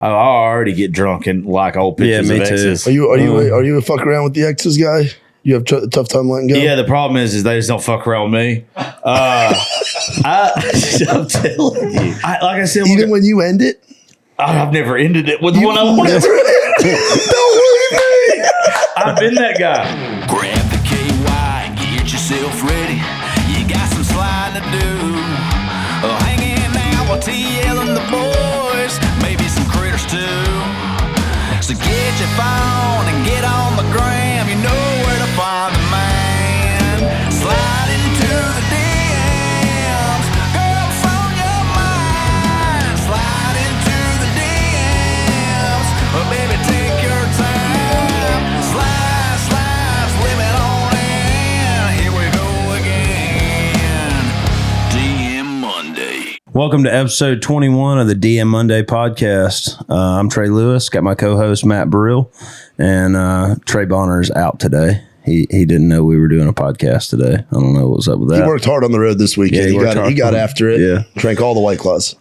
I already get drunk and like old pictures of exes. Are you a fuck around with the exes guy? You have a tough time letting go? Yeah, the problem is they just don't fuck around with me. I'm telling you. Like I said, even when you end it? I've never ended it with the one I wanted. Don't leave me. I've been that guy. Grab the KY, get yourself ready. You got some sliding to do. Hanging out with TL and the boys, maybe some critters too. So get your phone and get on the gram. You know where to find the man. Slide into the DMs. Girls on your mind. Slide into the DMs. But baby, take your time. Slide, slip it on in. Here we go again. DM Monday. Welcome to episode 21 of the DM Monday podcast. I'm Trey Lewis, got my co-host Matt Brill, and Trey Bonner's out today. He didn't know we were doing a podcast today. I don't know what's up with that. He worked hard on the road this weekend. Yeah, he got after it. Yeah. Drank all the White Claws.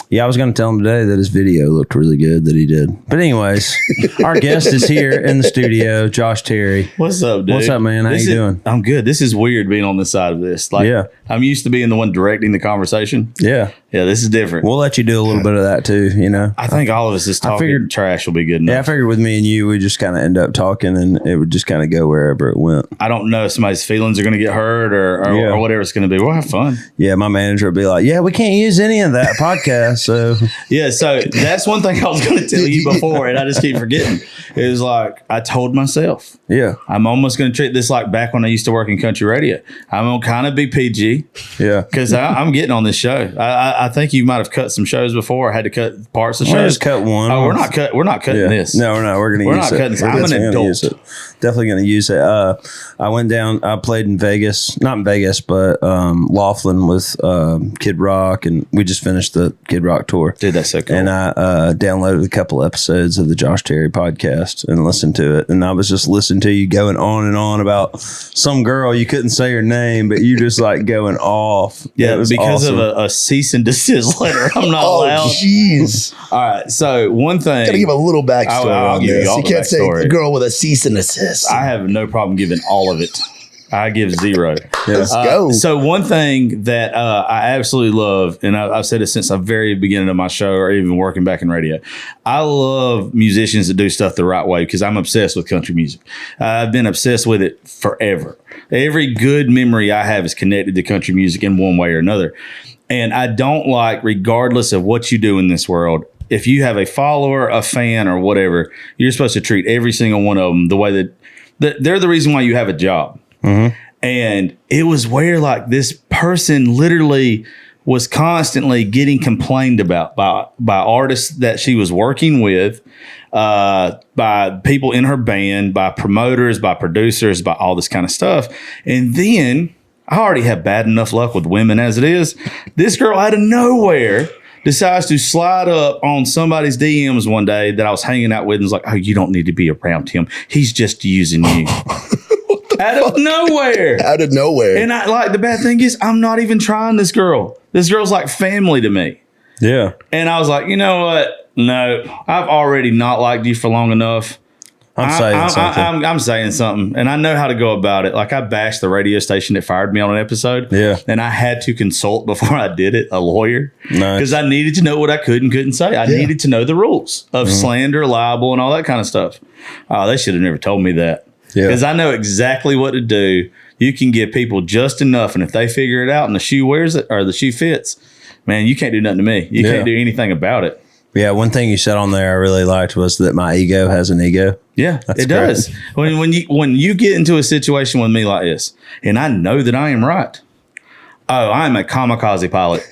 Yeah, I was going to tell him today that his video looked really good that he did. But anyways, our guest is here in the studio, Josh Terry. What's up, dude? What's up, man? How you doing? I'm good. This is weird being on this side of this. Like, yeah. I'm used to being the one directing the conversation. Yeah. Yeah, this is different. We'll let you do a little bit of that too, you know. I think all of us just talking trash will be good enough. Yeah, I figured with me and you, we just kind of end up talking and it would just kind of go wherever it went. I don't know if somebody's feelings are going to get hurt or whatever it's going to be. We'll have fun. Yeah, my manager would be like, yeah, we can't use any of that podcast. So, yeah, so that's one thing I was going to tell you before, and I just keep forgetting. It was like, I told myself, yeah, I'm almost going to treat this like back when I used to work in country radio. I'm going to kind of be PG. Yeah. Because I'm getting on this show. I think you might have cut some shows before. I had to cut parts of shows. I just cut one. Oh, we're not cutting this. No, we're not. We're going to use it. We're not cutting this. I'm an adult. Definitely going to use it. I went down. I played in Vegas, not in Vegas, but Laughlin with Kid Rock, and we just finished the Kid Rock tour. Dude, that's so cool. And I downloaded a couple episodes of the Josh Terry podcast and listened to it. And I was just listening to you going on and on about some girl. You couldn't say her name, but you just like going off. Yeah, it was because awesome. Of a cease and desist letter. I'm not allowed. Jeez. All right. So one thing. Gotta give a little backstory I'll on give this. You can't say a girl with a cease and desist. I have no problem giving all of it. I give 0. Let's go. So one thing that I absolutely love, and I've said it since the very beginning of my show or even working back in radio, I love musicians that do stuff the right way because I'm obsessed with country music. I've been obsessed with it forever. Every good memory I have is connected to country music in one way or another. And I don't like, regardless of what you do in this world, if you have a follower, a fan, or whatever, you're supposed to treat every single one of them the way that they're the reason why you have a job. Mm-hmm. And it was where like this person literally was constantly getting complained about by artists that she was working with, by people in her band, by promoters, by producers, by all this kind of stuff. And then I already have bad enough luck with women as it is. This girl out of nowhere decides to slide up on somebody's DMs one day that I was hanging out with and was like, oh, you don't need to be around him. He's just using you. Out of nowhere. Out of nowhere. And I like the bad thing is I'm not even trying this girl. This girl's like family to me. Yeah. And I was like, you know what? No, I've already not liked you for long enough. I'm saying something, and I know how to go about it. Like I bashed the radio station that fired me on an episode. Yeah. And I had to consult before I did it, a lawyer. Nice. Because I needed to know what I could and couldn't say. I needed to know the rules of slander, libel, and all that kind of stuff. Oh, they should have never told me that. Because I know exactly what to do. You can give people just enough, and if they figure it out and the shoe wears it or the shoe fits, man, you can't do nothing to me. You can't do anything about it. Yeah, one thing you said on there I really liked was that my ego has an ego. Yeah, it does. When you get into a situation with me like this, and I know that I am right. Oh, I'm a kamikaze pilot.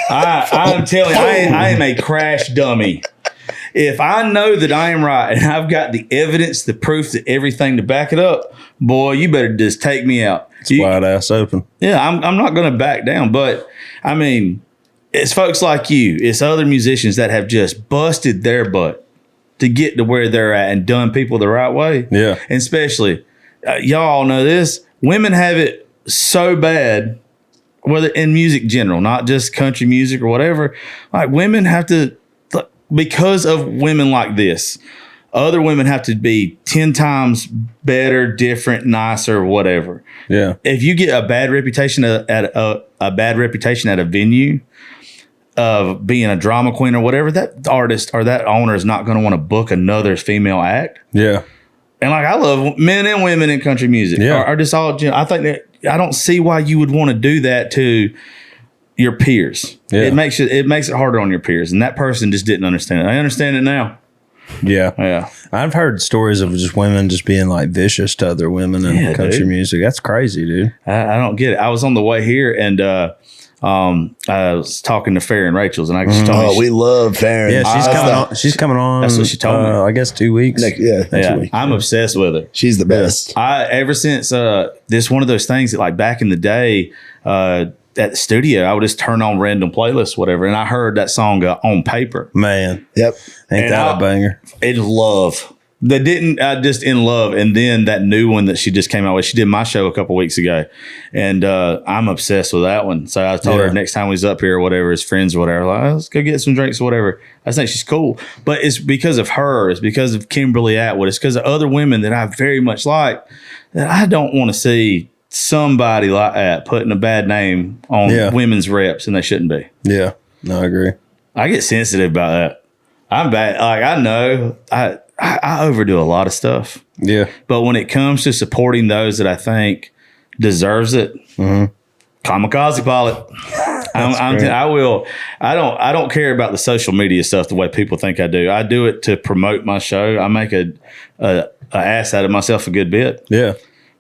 I'm telling you, I am a crash dummy. If I know that I am right and I've got the evidence, the proof, the everything to back it up, boy, you better just take me out. It's wide ass open. Yeah, I'm not going to back down. But, I mean, it's folks like you. It's other musicians that have just busted their butt to get to where they're at and done people the right way. Yeah. And especially, y'all know this, women have it so bad, whether in music general, not just country music or whatever. Like women have to because of women like this, other women have to be 10 times better, different, nicer, whatever. Yeah. If you get a bad reputation at a venue of being a drama queen or whatever, that artist or that owner is not going to want to book another female act. Yeah. And like, I love men and women in country music. Yeah. Are just all, I think that I don't see why you would want to do that to your peers. Yeah. It makes it harder on your peers. And that person just didn't understand it. I understand it now. Yeah. Yeah. I've heard stories of just women just being like vicious to other women in country music. That's crazy, dude. I don't get it. I was on the way here and I was talking to Farron and Rachel's and I just told Oh, we love Farron. Yeah, she's coming on. That's what she told me. I guess 2 weeks. Next 2 weeks. I'm obsessed with her. She's the best. Ever since this one of those things that like back in the day at the studio, I would just turn on random playlists, whatever, and I heard that song On Paper. Man. Yep. Ain't that a banger? In love. That didn't just in love, and then that new one that she just came out with. She did my show a couple weeks ago, and I'm obsessed with that one. So I told her next time he's up here or whatever, his friends or whatever, like, let's go get some drinks or whatever. I think she's cool, but it's because of her. It's because of Kimberly Atwood. It's because of other women that I very much like. That I don't want to see somebody like that putting a bad name on women's reps, and they shouldn't be. Yeah, no, I agree. I get sensitive about that. I'm bad. Like I know I overdo a lot of stuff. Yeah. But when it comes to supporting those that I think deserves it, kamikaze pilot. I will. I don't care about the social media stuff the way people think I do. I do it to promote my show. I make a ass out of myself a good bit. Yeah.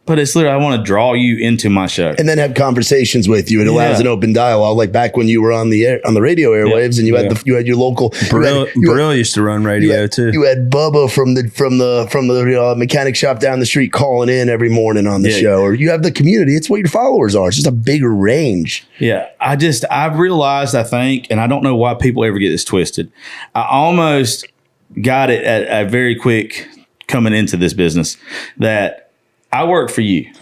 But it's literally, I want to draw you into my show. And then have conversations with you. It allows an open dialogue, like back when you were on the radio airwaves, and you had you had your local. Brill used to run radio too. You had Bubba from the mechanic shop down the street calling in every morning on the show, or you have the community. It's what your followers are. It's just a bigger range. Yeah, I've realized, I think, and I don't know why people ever get this twisted. I almost got it at a very quick coming into this business that I work for you.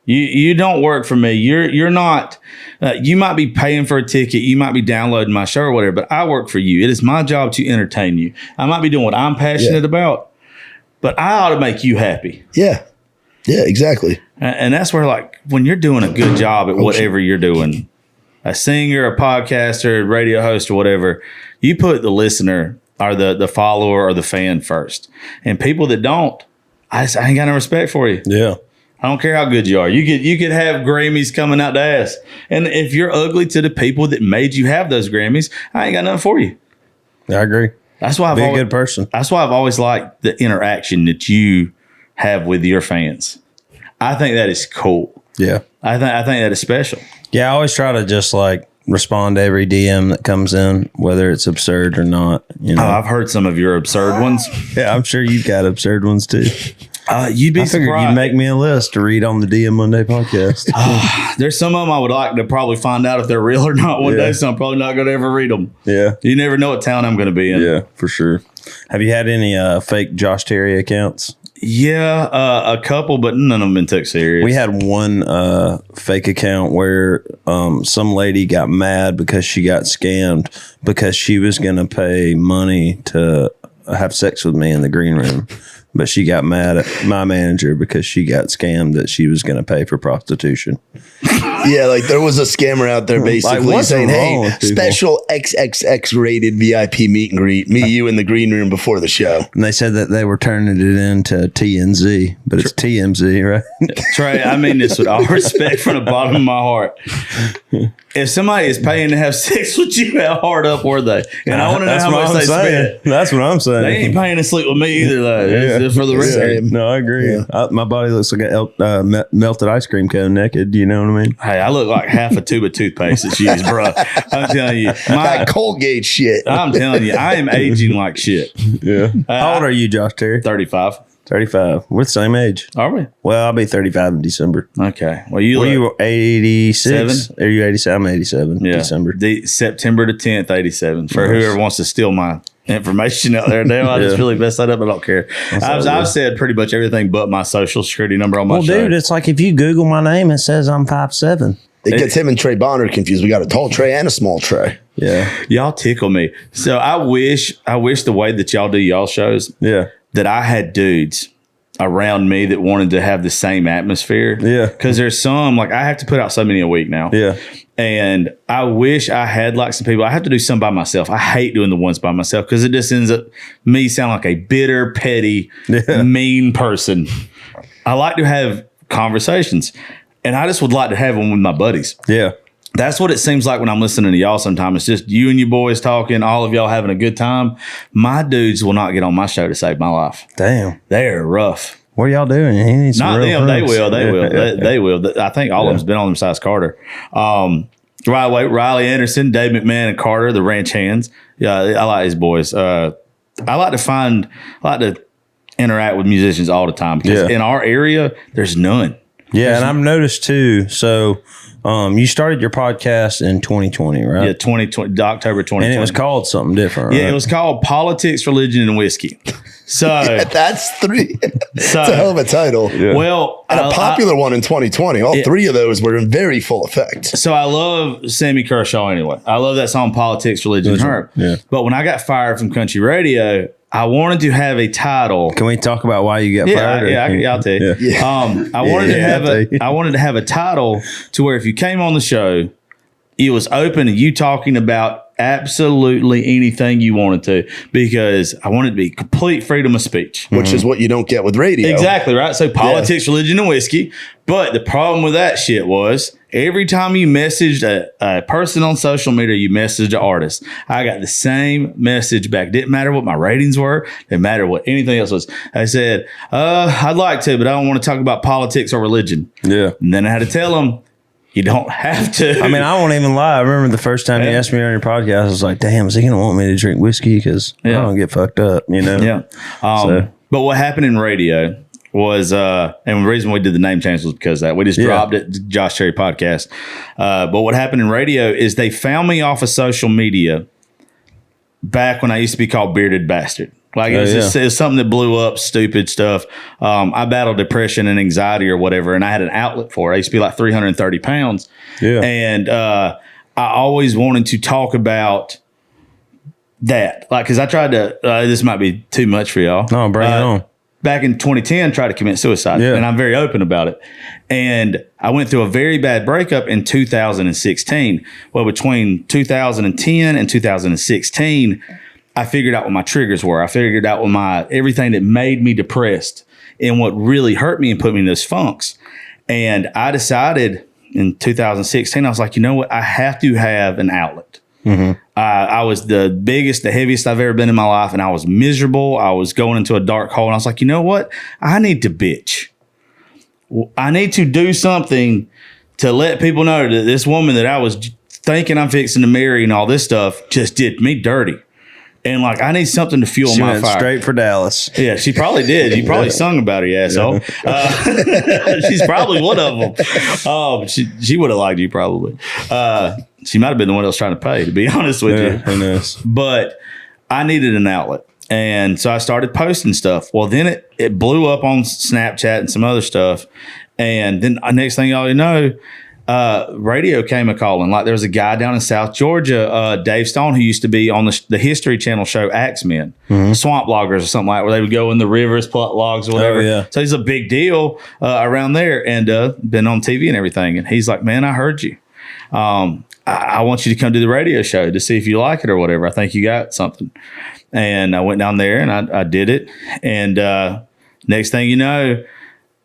You don't work for me. You're not. You might be paying for a ticket. You might be downloading my show or whatever. But I work for you. It is my job to entertain you. I might be doing what I'm passionate about, but I ought to make you happy. Yeah. Yeah. Exactly. And that's where, like, when you're doing a good job at whatever you're doing, a singer, a podcaster, a radio host, or whatever, you put the listener or the follower or the fan first. And people that don't, I ain't got no respect for you. Yeah. I don't care how good you are. You could have Grammys coming out the ass. And if you're ugly to the people that made you have those Grammys, I ain't got nothing for you. I agree. That's why Be a good person. That's why I've always liked the interaction that you have with your fans. I think that is cool. Yeah. I think that is special. Yeah, I always try to just like respond to every DM that comes in, whether it's absurd or not. You know, I've heard some of your absurd ones. Yeah, I'm sure you've got absurd ones too. You'd be I figured surprised. you'd make me a list to read on the DM Monday podcast. There's some of them I would like to probably find out if they're real or not one day, so I'm probably not going to ever read them. Yeah. You never know what town I'm going to be in. Yeah, for sure. Have you had any fake Josh Terry accounts? Yeah, a couple, but none of them been took serious. We had one fake account where some lady got mad because she got scammed because she was going to pay money to have sex with me in the green room. But she got mad at my manager because she got scammed that she was going to pay for prostitution. Yeah, like there was a scammer out there basically what's saying, wrong hey, with people? special XXX rated VIP meet and greet, me, you in the green room before the show. And they said that they were turning it into TNZ, but it's TMZ, right? Trey, I mean this with all respect from the bottom of my heart. If somebody is paying to have sex with you, how hard up were they? And I want to know how much they spent. That's what I'm saying. They ain't paying to sleep with me either, though. It's for the record. Same. No, I agree. Yeah. My body looks like a melted ice cream cone naked. You know what I mean? Hey, I look like half a tube of toothpaste that's used, bro. I'm telling you. That Colgate shit. I'm telling you, I am aging like shit. Yeah. How old are you, Josh Terry? 35. 35. We're the same age. Are we? Well, I'll be 35 in December. Okay. Well, you Were look, you 86? Seven? Are you 87? I'm 87. yeah, December. September the 10th, 87. For Nice. whoever wants to steal my information out there now, I just really messed that up. I don't care. I've said pretty much everything but my social security number on my Well, show. dude, it's like if you Google my name, it says I'm 5'7". It gets him and Trey Bonner confused. We got a tall Trey and a small Trey. Yeah. Y'all tickle me. So I wish the way that y'all do y'all shows, that I had dudes around me that wanted to have the same atmosphere. Yeah. Because there's some, like, I have to put out so many a week now. Yeah. And I wish I had like some people. I have to do some by myself. I hate doing the ones by myself because it just ends up me sound like a bitter, petty, mean person. I like to have conversations, and I just would like to have them with my buddies. Yeah. That's what it seems like when I'm listening to y'all sometimes. It's just you and your boys talking, all of y'all having a good time. My dudes will not get on my show to save my life. Damn. They're rough. What are y'all doing? He needs some Not real them. They friends. will. They will. They will. I think all of them's been on them besides Carter. Riley Anderson, Dave McMahon, and Carter, the ranch hands. Yeah, I like these boys. I like to interact with musicians all the time because in our area, there's none. Yeah, and I've noticed too. So, you started your podcast in 2020, right? Yeah, 2020, October 2020. And it was called something different, right? Yeah, it was called Politics, Religion, and Whiskey. So that's three. It's a hell of a title. Yeah. Well, and a popular one in 2020. All three of those were in very full effect. So I love Sammy Kershaw anyway. I love that song Politics, Religion, and Her. Yeah. But when I got fired from country radio, I wanted to have a title. Can we talk about why you got fired? Yeah, I'll tell you. Yeah. I wanted to have a title to where if you came on the show, it was open to you talking about absolutely anything you wanted to, because I wanted to be complete freedom of speech. Which is what you don't get with radio. Exactly, right? So politics, religion, and whiskey. But the problem with that shit was every time you messaged a person on social media, you messaged an artist. I got the same message back. Didn't matter what my ratings were. Didn't matter what anything else was. I said, I'd like to, but I don't want to talk about politics or religion. Yeah. And then I had to tell them, you don't have to. I mean, I won't even lie. I remember the first time you asked me on your podcast, I was like, damn, is he going to want me to drink whiskey? Because I don't get fucked up, you know? Yeah. But what happened in radio was, and the reason we did the name change was because of that. We just dropped it, Josh Cherry Podcast. But what happened in radio is they found me off of social media back when I used to be called Bearded Bastard. Like it was something that blew up, stupid stuff. I battled depression and anxiety or whatever, and I had an outlet for it. I used to be like 330 pounds. Yeah. And I always wanted to talk about that. Like, because I tried to, this might be too much for y'all. No, bring it on. Back in 2010, tried to commit suicide, and I'm very open about it. And I went through a very bad breakup in 2016. Well, between 2010 and 2016, I figured out what my triggers were. I figured out what everything that made me depressed and what really hurt me and put me in those funks. And I decided in 2016, I was like, you know what? I have to have an outlet. Mm-hmm. I was the biggest, the heaviest I've ever been in my life, and I was miserable. I was going into a dark hole, and I was like, you know what? I need to bitch. I need to do something to let people know that this woman that I was thinking I'm fixing to marry and all this stuff just did me dirty. And like, I need something to fuel she my went fire. Straight for Dallas. Yeah, she probably did. You probably sung about her, you asshole. She's probably one of them. Oh, she would have liked you probably. She might have been the one that was trying to pay, to be honest with you. Who knows? But I needed an outlet. And so I started posting stuff. Well, then it blew up on Snapchat and some other stuff. And then next thing y'all know, radio came a-calling. Like there was a guy down in South Georgia, Dave Stone, who used to be on the History Channel show Axemen, Swamp Loggers or something like that, where they would go in the rivers, pluck logs or whatever. Oh, yeah. So he's a big deal around there and been on TV and everything. And he's like, man, I heard you. I want you to come to the radio show to see if you like it or whatever. I think you got something. And I went down there and I did it. And next thing you know,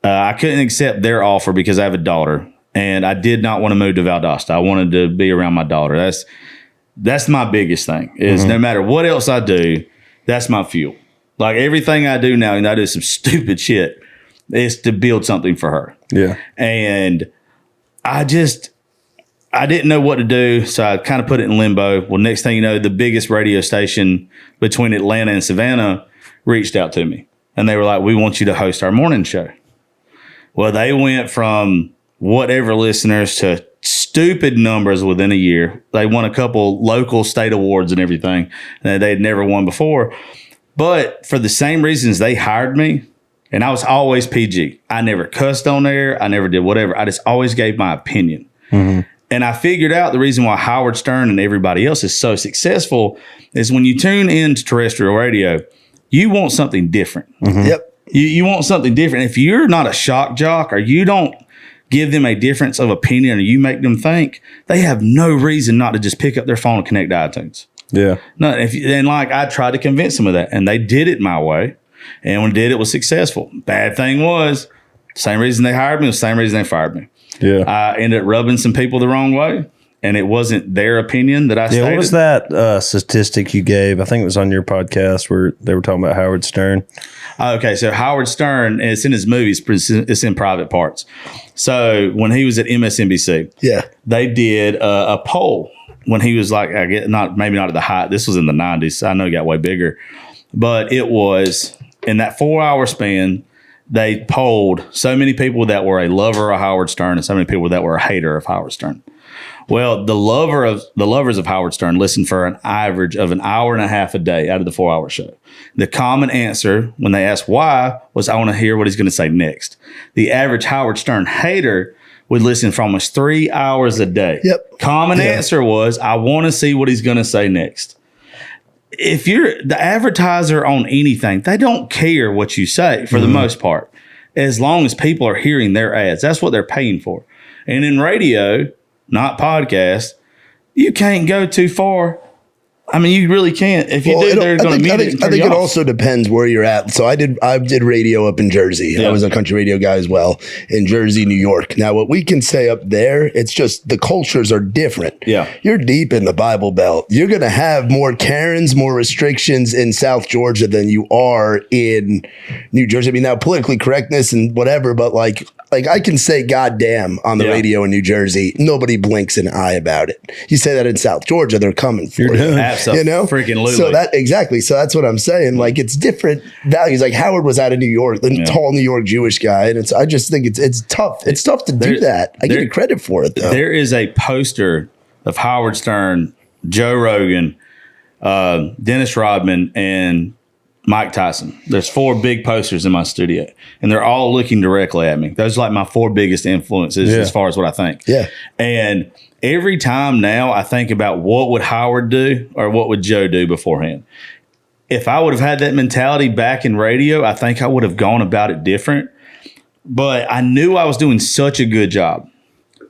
I couldn't accept their offer because I have a daughter. And I did not want to move to Valdosta. I wanted to be around my daughter. That's my biggest thing is no matter what else I do, that's my fuel. Like everything I do now, and I do some stupid shit, is to build something for her. Yeah. And I didn't know what to do, so I kind of put it in limbo. Well, next thing you know, the biggest radio station between Atlanta and Savannah reached out to me. And they were like, we want you to host our morning show. Well, they went from whatever listeners to stupid numbers within a year. They won a couple local state awards and everything that they'd never won before. But for the same reasons they hired me, and I was always PG. I never cussed on there. I never did whatever. I just always gave my opinion. And I figured out the reason why Howard Stern and everybody else is so successful is when you tune into terrestrial radio, you want something different. Yep. You want something different. If you're not a shock jock or you don't give them a difference of opinion or you make them think, they have no reason not to just pick up their phone and connect to iTunes. Yeah. No, and like I tried to convince them of that, and they did it my way. And when they did, it was successful. Bad thing was, same reason they hired me was the same reason they fired me. Yeah. I ended up rubbing some people the wrong way, and it wasn't their opinion that I stated. What was that statistic you gave? I think it was on your podcast where they were talking about Howard Stern. Okay, so Howard Stern, it's in his movies, it's in private parts. So when he was at MSNBC, they did a poll when he was like, I get maybe not at the height. This was in the 90s. I know he got way bigger, but it was in that 4-hour span. They polled so many people that were a lover of Howard Stern and so many people that were a hater of Howard Stern. Well, the lovers of Howard Stern listened for an average of an hour and a half a day out of the 4-hour show. The common answer when they asked why was, I want to hear what he's going to say next. The average Howard Stern hater would listen for almost 3 hours a day. Yep. Common answer was, I want to see what he's going to say next. If you're the advertiser on anything, they don't care what you say for the most part, as long as people are hearing their ads. That's what they're paying for. And in radio, not podcast, you can't go too far. I mean, you really can't. If you do, they're going to mute it. I think it also depends where you're at. So I did radio up in Jersey. Yeah. I was a country radio guy as well in Jersey, New York. Now, what we can say up there, it's just the cultures are different. Yeah. You're deep in the Bible Belt. You're going to have more Karens, more restrictions in South Georgia than you are in New Jersey. I mean, now politically correctness and whatever, but like I can say goddamn on the radio in New Jersey. Nobody blinks an eye about it. You say that in South Georgia, they're coming for you. Absolutely. You know? Freaking Lulu. So so that's what I'm saying. Like, it's different values. Like, Howard was out of New York, the tall New York Jewish guy. And I just think it's tough. It's tough to do that. I give you credit for it, though. There is a poster of Howard Stern, Joe Rogan, Dennis Rodman, and Mike Tyson. There's 4 big posters in my studio, and they're all looking directly at me. Those are like my 4 biggest influences as far as what I think. Yeah. And every time now I think about what would Howard do or what would Joe do beforehand. If I would have had that mentality back in radio, I think I would have gone about it different. But I knew I was doing such a good job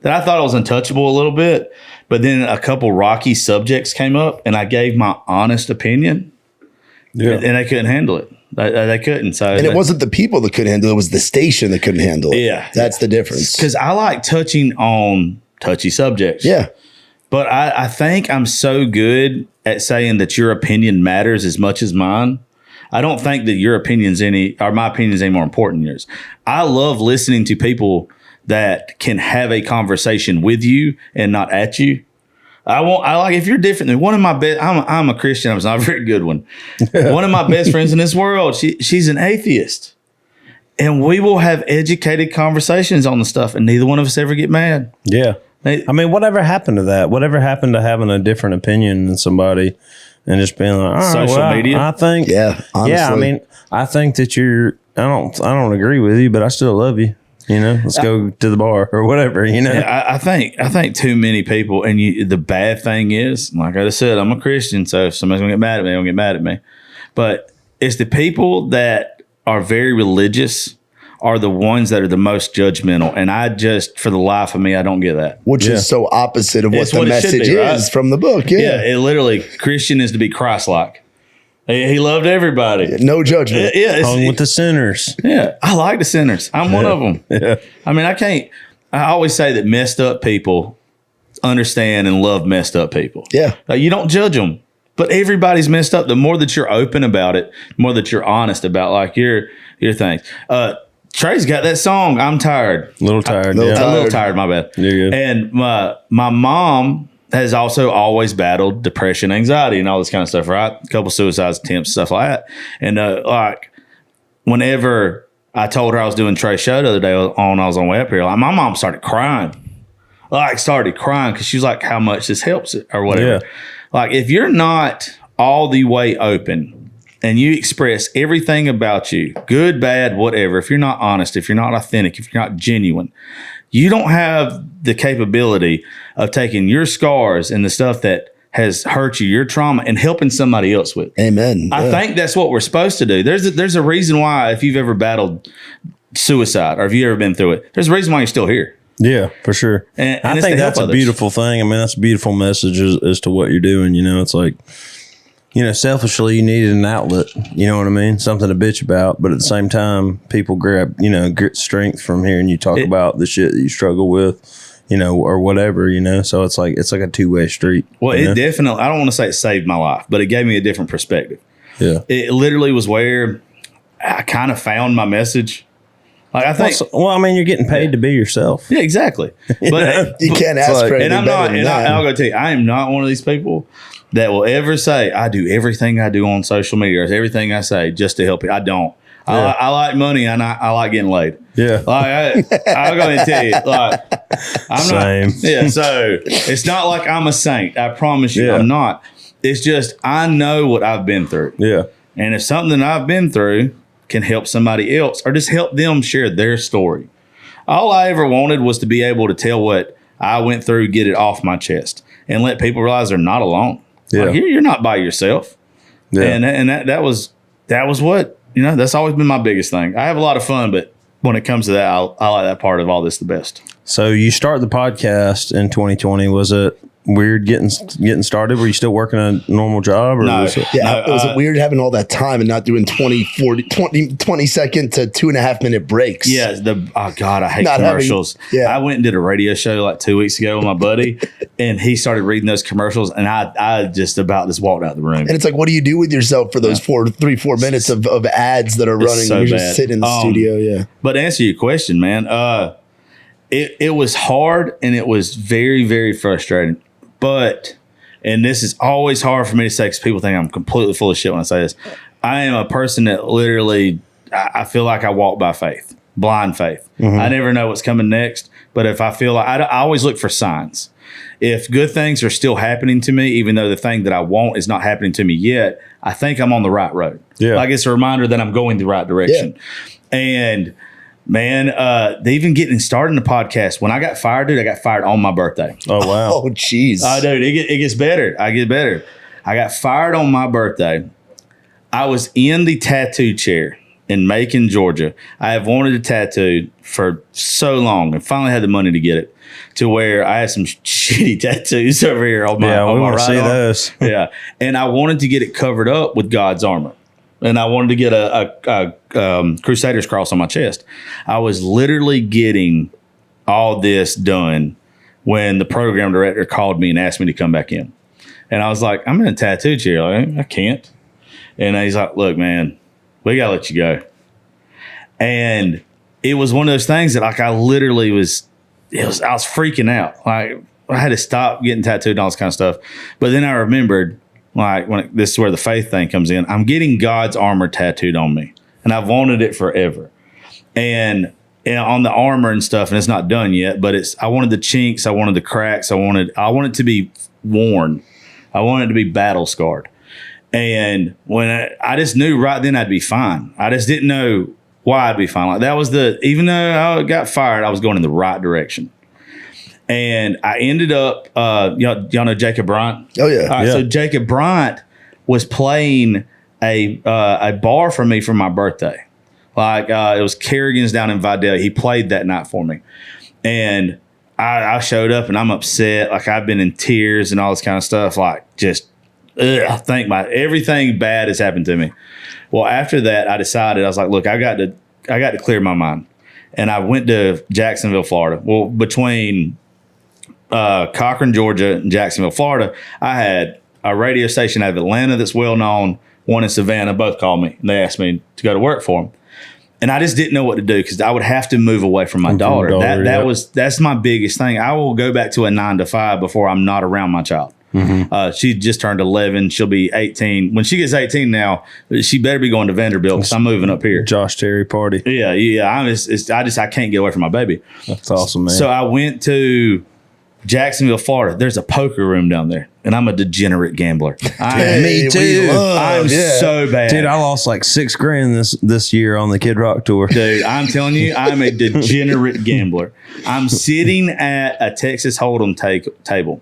that I thought I was untouchable a little bit. But then a couple rocky subjects came up, and I gave my honest opinion. Yeah. And they couldn't handle it. They couldn't. So, and it wasn't the people that couldn't handle it. It was the station that couldn't handle it. Yeah. That's the difference. Because I like touching on touchy subjects. Yeah. But I think I'm so good at saying that your opinion matters as much as mine. I don't think that your opinion's my opinion's any more important than yours. I love listening to people that can have a conversation with you and not at you. I like if you're different than one of my best. I'm a Christian. I'm not a very good one. One of my best friends in this world. She's an atheist, and we will have educated conversations on the stuff, and neither one of us ever get mad. Yeah, I mean, whatever happened to that? Whatever happened to having a different opinion than somebody and just being like, all right, social media? I think, honestly. I mean, I think that I don't agree with you, but I still love you. You know, let's go to the bar or whatever, you know. Yeah, I think too many people, and the bad thing is, like I just said, I'm a Christian, so if somebody's going to get mad at me, they'll get mad at me. But it's the people that are very religious are the ones that are the most judgmental. And I just, for the life of me, I don't get that. Which is so opposite of what the message is from the book. Yeah, it literally, Christian is to be Christ-like. He loved everybody. No judgment. Hung with the sinners. Yeah, I like the sinners. I'm one of them. Yeah. I mean, I always say that messed up people understand and love messed up people. Yeah. You don't judge them, but everybody's messed up. The more that you're open about it, the more that you're honest about like your things. Trey's got that song, I'm Tired. A little tired. A little tired, my bad. You're good. And my mom has also always battled depression, anxiety, and all this kind of stuff, right? A couple suicide attempts, stuff like that. And like whenever I told her I was doing Trey's show the other day I was on way up here, like my mom started crying. Because she was like, how much this helps it or whatever. Yeah. Like if you're not all the way open and you express everything about you, good, bad, whatever, if you're not honest, if you're not authentic, if you're not genuine, You don't have the capability of taking your scars and the stuff that has hurt you, your trauma, and helping somebody else with. Amen. I think that's what we're supposed to do. There's a reason why, if you've ever battled suicide or if you've ever been through it, there's a reason why you're still here. Yeah, for sure. And I it's think to help that's a others. beautiful thing. I mean, that's a beautiful message as to what you're doing. You know, it's like, you know, selfishly, you needed an outlet. You know what I mean? Something to bitch about. But at the same time, people grab, you know, grit strength from hearing you talk about the shit that you struggle with, you know, or whatever, you know? So it's like a two-way street. Well, you know? it definitely, I don't want to say it saved my life, but it gave me a different perspective. Yeah. It literally was where I kind of found my message. Like, I think, Well, I mean, you're getting paid to be yourself. yeah, exactly. But You can't ask like- for anything and I'm better not, than and that. I'll go tell you, I am not one of these people that will ever say I do everything I do on social media or everything I say just to help you. I don't. I like money and I like getting laid. Yeah. Like I'll go ahead and tell you, like I'm Same. not. Yeah. So it's not like I'm a saint. I promise you, Yeah. I'm not. It's just I know what I've been through, Yeah. and if something I've been through can help somebody else or just help them share their story. All I ever wanted was to be able to tell what I went through, get it off my chest, and let people realize they're not alone. Yeah. Like, you're not by yourself. Yeah. And that was what, you know, that's always been my biggest thing. I have a lot of fun, but when it comes to that, I like that part of all this the best. So you start the podcast in 2020. Was it weird getting started? Were you still working a normal job? Or No. was it, Yeah, was it weird having all that time and not doing 20 second to 2.5 minute breaks? Yeah, oh God, I hate Not having- commercials. yeah. I went and did a radio show like 2 weeks ago with my buddy, and he started reading those commercials, and I just about just walked out the room. And it's like, what do you do with yourself for those 4 minutes of ads that are running? so You just bad. sit in the studio. Yeah. But to answer your question, man, it was hard and it was very, very frustrating. But, and this is always hard for me to say because people think I'm completely full of shit when I say this. I am a person that literally, I feel like I walk by faith, blind faith. I never know what's coming next. But if I feel like, I always look for signs. If good things are still happening to me, even though the thing that I want is not happening to me yet, I think I'm on the right road. Yeah. Like it's a reminder that I'm going the right direction. And man, even getting started in the podcast, when I got fired, dude, I got fired on my birthday. oh, wow. Oh, jeez. Dude, it gets better. I get better. I got fired on my birthday. I was in the tattoo chair in Macon, Georgia. I have wanted a tattoo for so long and finally had the money to get it to where I had some shitty tattoos over here on my, Yeah, on we my want to right see arm. those. Yeah. And I wanted to get it covered up with God's armor. And I wanted to get a Crusader's cross on my chest. I was literally getting all this done when the program director called me and asked me to come back in. And I was like, I'm in a tattoo chair. Like, I can't. And he's like, look, man, we got to let you go. And it was one of those things that like I literally I was freaking out. Like I had to stop getting tattooed and all this kind of stuff. But then I remembered, like this is where the faith thing comes in. I'm getting God's armor tattooed on me, and I've wanted it forever. And on the armor and stuff, and it's not done yet. But I wanted the chinks, I wanted the cracks, I wanted it to be worn, I wanted it to be battle scarred. And when I just knew right then I'd be fine. I just didn't know why I'd be fine. Like that was even though I got fired, I was going in the right direction. And I ended up, y'all know Jacob Bryant? Oh, yeah. All right, Yeah. So Jacob Bryant was playing a bar for me for my birthday. Like it was Kerrigan's down in Vidalia. He played that night for me. And I showed up and I'm upset. Like I've been in tears and all this kind of stuff. Like just, I think everything bad has happened to me. Well, after that, I decided, I was like, look, I got to clear my mind. And I went to Jacksonville, Florida. Well, between Cochran, Georgia, and Jacksonville, Florida, I had a radio station out of Atlanta that's well known, one in Savannah. Both called me and they asked me to go to work for them. And I just didn't know what to do because I would have to move away from my daughter. That's my biggest thing. I will go back to a 9 to 5 before I'm not around my child. She just turned 11. She'll be 18. When she gets 18 now, she better be going to Vanderbilt because I'm moving up here. Josh Terry party. Yeah. I can't get away from my baby. That's awesome, man. So I went to Jacksonville, Florida, there's a poker room down there, and I'm a degenerate gambler. Me too. I'm so bad. Dude, I lost like $6,000 this year on the Kid Rock tour. Dude, I'm telling you, I'm a degenerate gambler. I'm sitting at a Texas Hold'em table,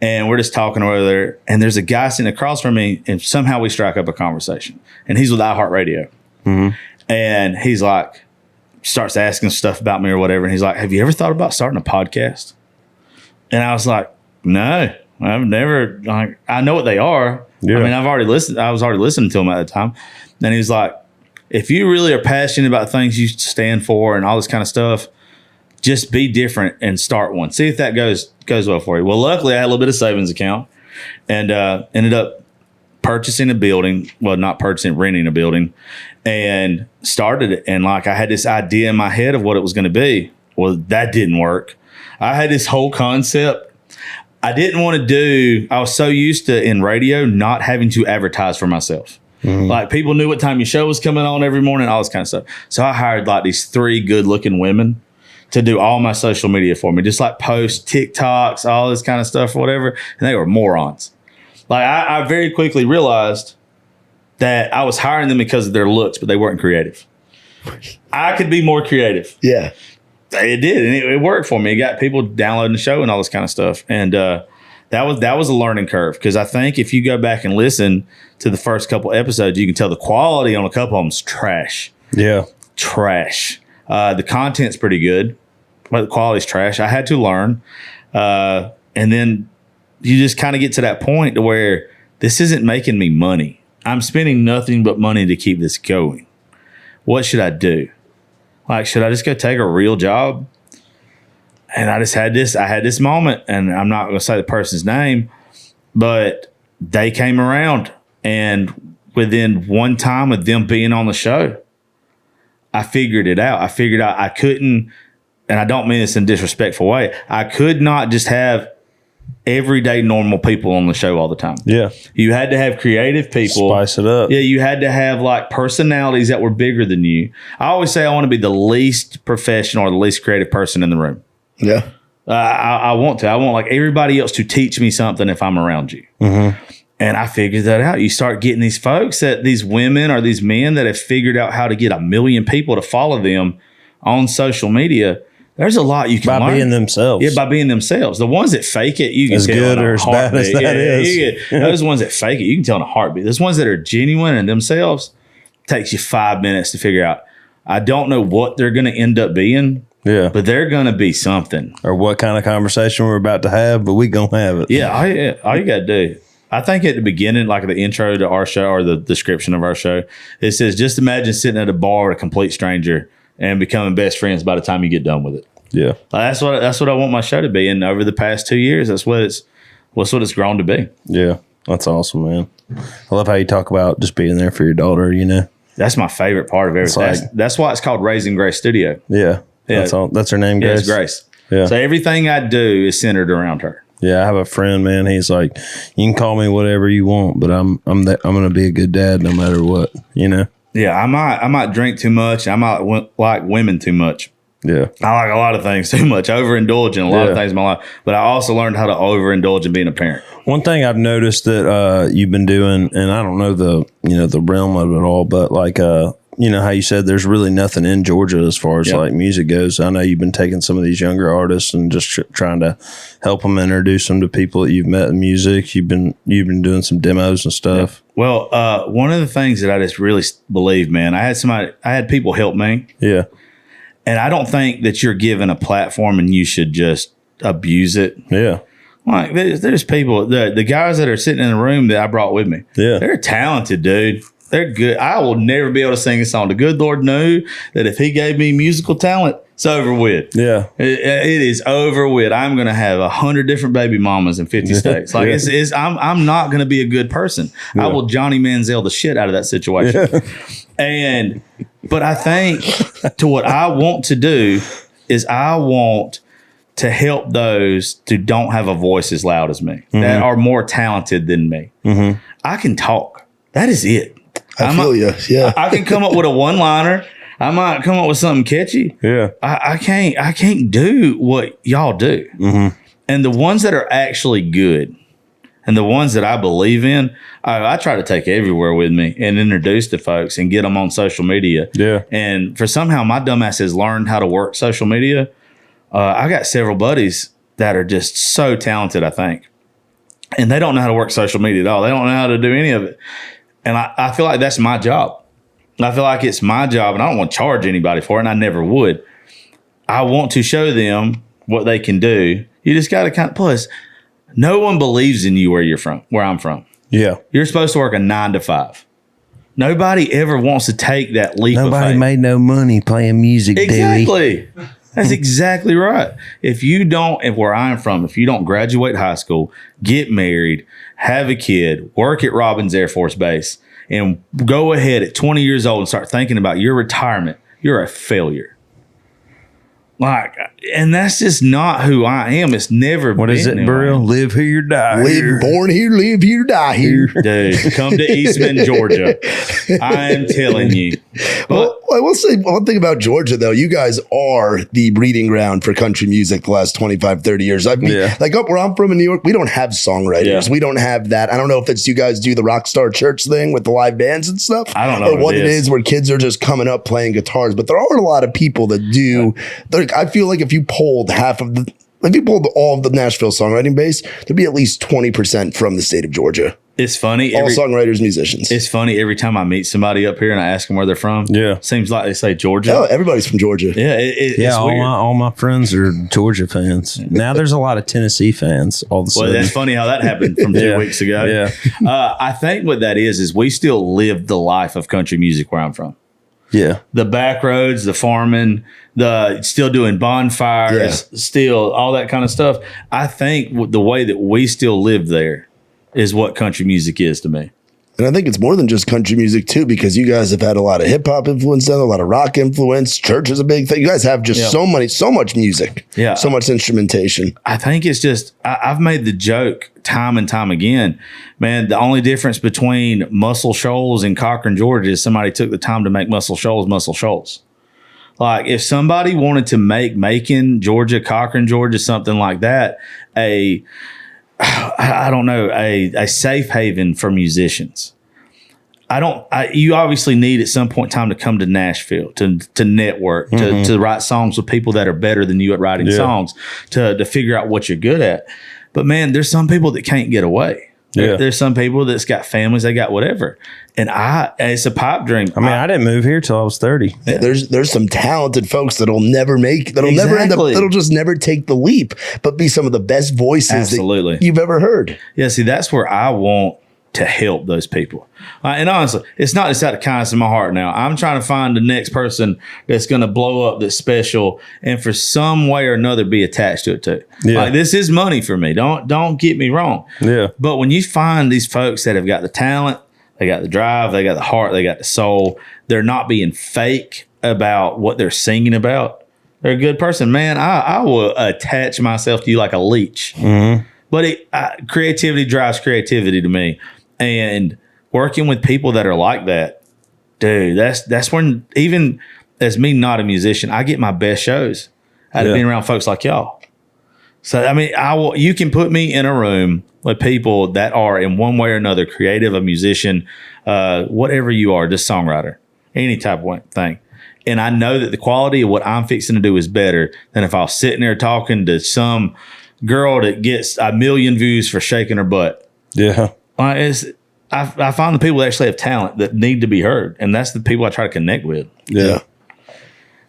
and we're just talking over there, and there's a guy sitting across from me, and somehow we strike up a conversation, and he's with iHeartRadio. Mm-hmm. And he's like, starts asking stuff about me or whatever, and he's like, have you ever thought about starting a podcast? And I was like, no, I've never, like, I know what they are. Yeah. I mean, I was already listening to them at the time. And he's like, if you really are passionate about things you stand for and all this kind of stuff, just be different and start one. See if that goes well for you. Well, luckily I had a little bit of savings account and ended up purchasing a building. Well, not purchasing, renting a building, and started it. And like, I had this idea in my head of what it was going to be. Well, that didn't work. I had this whole concept I didn't want to do. I was so used to in radio not having to advertise for myself. Mm-hmm. Like, people knew what time your show was coming on every morning, all this kind of stuff. So I hired like these 3 good looking women to do all my social media for me, just like post TikToks, all this kind of stuff or whatever. And they were morons. Like, I very quickly realized that I was hiring them because of their looks, but they weren't creative. I could be more creative. Yeah. It did, and it worked for me. It got people downloading the show and all this kind of stuff, and that was a learning curve, because I think if you go back and listen to the first couple episodes, you can tell the quality on a couple of them's trash. Yeah, trash. The content's pretty good, but the quality's trash. I had to learn, and then you just kind of get to that point to where this isn't making me money. I'm spending nothing but money to keep this going. What should I do? Like, should I just go take a real job? And I had this moment, and I'm not going to say the person's name, but they came around, and within one time of them being on the show, I figured it out. I figured out I couldn't, and I don't mean this in a disrespectful way, I could not just have everyday normal people on the show all the time. Yeah. You had to have creative people. Spice it up. Yeah, you had to have like personalities that were bigger than you. I always say I want to be the least professional or the least creative person in the room. Yeah. I want like everybody else to teach me something if I'm around you. Mm-hmm. And I figured that out. You start getting these folks, these women or these men that have figured out how to get 1 million people to follow them on social media. There's a lot you can learn. By being themselves. Yeah, by being themselves. The ones that fake it, you can as tell good in a or as heartbeat. bad as that is. Those ones that fake it, you can tell in a heartbeat. Those ones that are genuine in themselves, takes you 5 minutes to figure out. I don't know what they're going to end up being, but they're going to be something. Or what kind of conversation we're about to have, but we going to have it. Yeah, all you got to do. I think at the beginning, like the intro to our show or the description of our show, it says, just imagine sitting at a bar with a complete stranger and becoming best friends by the time you get done with it. Yeah, that's what I want my show to be. And over the past 2 years, that's what it's grown to be. Yeah, that's awesome, man. I love how you talk about just being there for your daughter. You know, that's my favorite part of everything. That's why it's called Raising Grace Studio. Yeah, that's all. That's her name, Grace. Yeah, it's Grace. Yeah. So everything I do is centered around her. Yeah, I have a friend, man. He's like, you can call me whatever you want, but I'm going to be a good dad no matter what. You know. Yeah, I might drink too much. I might like women too much. Yeah. I like a lot of things too much, overindulge in a lot of things in my life. But I also learned how to overindulge in being a parent. One thing I've noticed that you've been doing, and I don't know the realm of it all, but like how you said there's really nothing in Georgia as far as like music goes. I know you've been taking some of these younger artists and just trying to help them introduce them to people that you've met in music. You've been doing some demos and stuff. Yeah. Well, one of the things that I just really believe, man, I had people help me. Yeah. And I don't think that you're given a platform and you should just abuse it. Yeah. Like there's people, the guys that are sitting in the room that I brought with me. Yeah. They're talented, dude. They're good. I will never be able to sing a song. The good Lord knew that if he gave me musical talent, it's over with. Yeah. It is over with. I'm going to have 100 different baby mamas in 50 states. Like I'm not going to be a good person. Yeah. I will Johnny Manziel the shit out of that situation. Yeah. But I think to what I want to do is I want to help those who don't have a voice as loud as me, that are more talented than me. Mm-hmm. I can talk. That is it. I feel you. Yeah. I can come up with a one-liner. I might come up with something catchy. Yeah. I can't do what y'all do. Mm-hmm. And the ones that are actually good and the ones that I believe in, I try to take everywhere with me and introduce to folks and get them on social media. Yeah. And for somehow my dumbass has learned how to work social media. I got several buddies that are just so talented, I think. And they don't know how to work social media at all. They don't know how to do any of it. And I feel like that's my job. I feel like it's my job, and I don't want to charge anybody for it, and I never would. I want to show them what they can do. You just got to kind of, plus, no one believes in you where I'm from. Yeah. You're supposed to work a 9 to 5. Nobody ever wants to take that leap of Nobody faith. made no money playing music, Dewey. Exactly. That's exactly right. If you don't, and where I'm from, if you don't graduate high school, get married, have a kid, work at Robins Air Force Base, and go ahead at 20 years old and start thinking about your retirement, you're a failure. Like, and that's just not who I am. It's never What been is it, who I Burrell? am. Live here, die here. Born here, live here, die here. Dude, come to Eastman, Georgia. I am telling you. Well, I will say one thing about Georgia, though. You guys are the breeding ground for country music the last 25, 30 years. I mean, like up where I'm from in New York, we don't have songwriters. Yeah. We don't have that. I don't know if it's you guys do the Rockstar Church thing with the live bands and stuff. I don't know or what it is where kids are just coming up playing guitars. But there are a lot of people that do. I feel like if you polled all of the Nashville songwriting base, there'd be at least 20% from the state of Georgia. It's funny. All songwriters, musicians. It's funny every time I meet somebody up here and I ask them where they're from. Yeah. Seems like they say Georgia. Oh, everybody's from Georgia. Yeah. It's all weird. all my friends are Georgia fans. Now there's a lot of Tennessee fans all of a Well, sudden. that's funny how that happened from 2 weeks ago. Yeah. I think what that is we still live the life of country music where I'm from. Yeah. The back roads, the farming, the still doing bonfires, still all that kind of stuff. I think the way that we still live there is what country music is to me. And I think it's more than just country music too, because you guys have had a lot of hip hop influence, a lot of rock influence. Church is a big thing. You guys have just so much music, so much instrumentation. I think it's just I've made the joke time and time again, man. The only difference between Muscle Shoals and Cochran, Georgia, is somebody took the time to make Muscle Shoals. Like if somebody wanted to make Macon, Georgia, Cochran, Georgia, something like that, a safe haven for musicians. You obviously need at some point in time to come to Nashville to network, to write songs with people that are better than you at writing songs, to figure out what you're good at. But man, there's some people that can't get away. There's some people that's got families, they got whatever. And it's a pipe dream. I mean, I didn't move here till I was 30. Yeah, there's some talented folks that'll never end up, that'll just never take the leap, but be some of the best voices that you've ever heard. Yeah, see, that's where I want to help those people. And honestly, it's not just out of kindness in my heart now. I'm trying to find the next person that's going to blow up that's special and for some way or another be attached to it too. Yeah. Like this is money for me. Don't get me wrong. Yeah. But when you find these folks that have got the talent, they got the drive, they got the heart, they got the soul, they're not being fake about what they're singing about. They're a good person. Man, I will attach myself to you like a leech. Mm-hmm. But creativity drives creativity to me. And working with people that are like that, dude, that's when, even as me not a musician, I get my best shows out of being around folks like y'all. So, I mean, you can put me in a room with people that are in one way or another creative, a musician, whatever you are, just songwriter, any type of thing. And I know that the quality of what I'm fixing to do is better than if I was sitting there talking to some girl that gets 1 million views for shaking her butt. Yeah. I find the people that actually have talent that need to be heard, and that's the people I try to connect with. Yeah.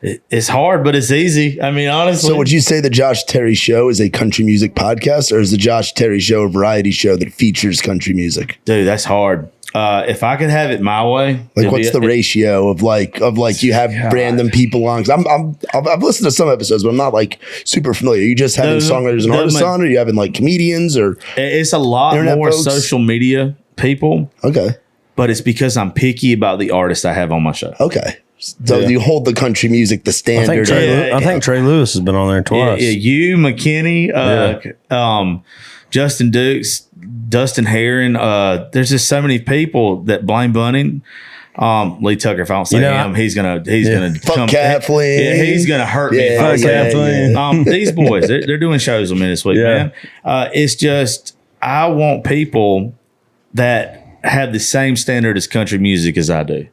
It's hard, but it's easy. I mean, honestly. So would you say the Josh Terry Show is a country music podcast, or is the Josh Terry Show a variety show that features country music? Dude, that's hard. If I could have it my way, like what's the ratio of you have random people on? Because I've listened to some episodes, but I'm not like super familiar. Are you just having songwriters and artists on, or are you having like comedians, or it's a lot more folks? Social media people. Okay, but it's because I'm picky about the artists I have on my show. Okay. So you hold the country music, the standard. I think Trey Lewis has been on there twice. Yeah, you, McKinney, Justin Dukes, Dustin Heron. There's just so many people that Blaine Bunning. Lee Tucker, if I don't say him, he's gonna Fuck Kathleen. Yeah, he's gonna hurt me. Yeah, Kathleen. These boys, they're doing shows with me this week, man. It's just I want people that have the same standard as country music as I do.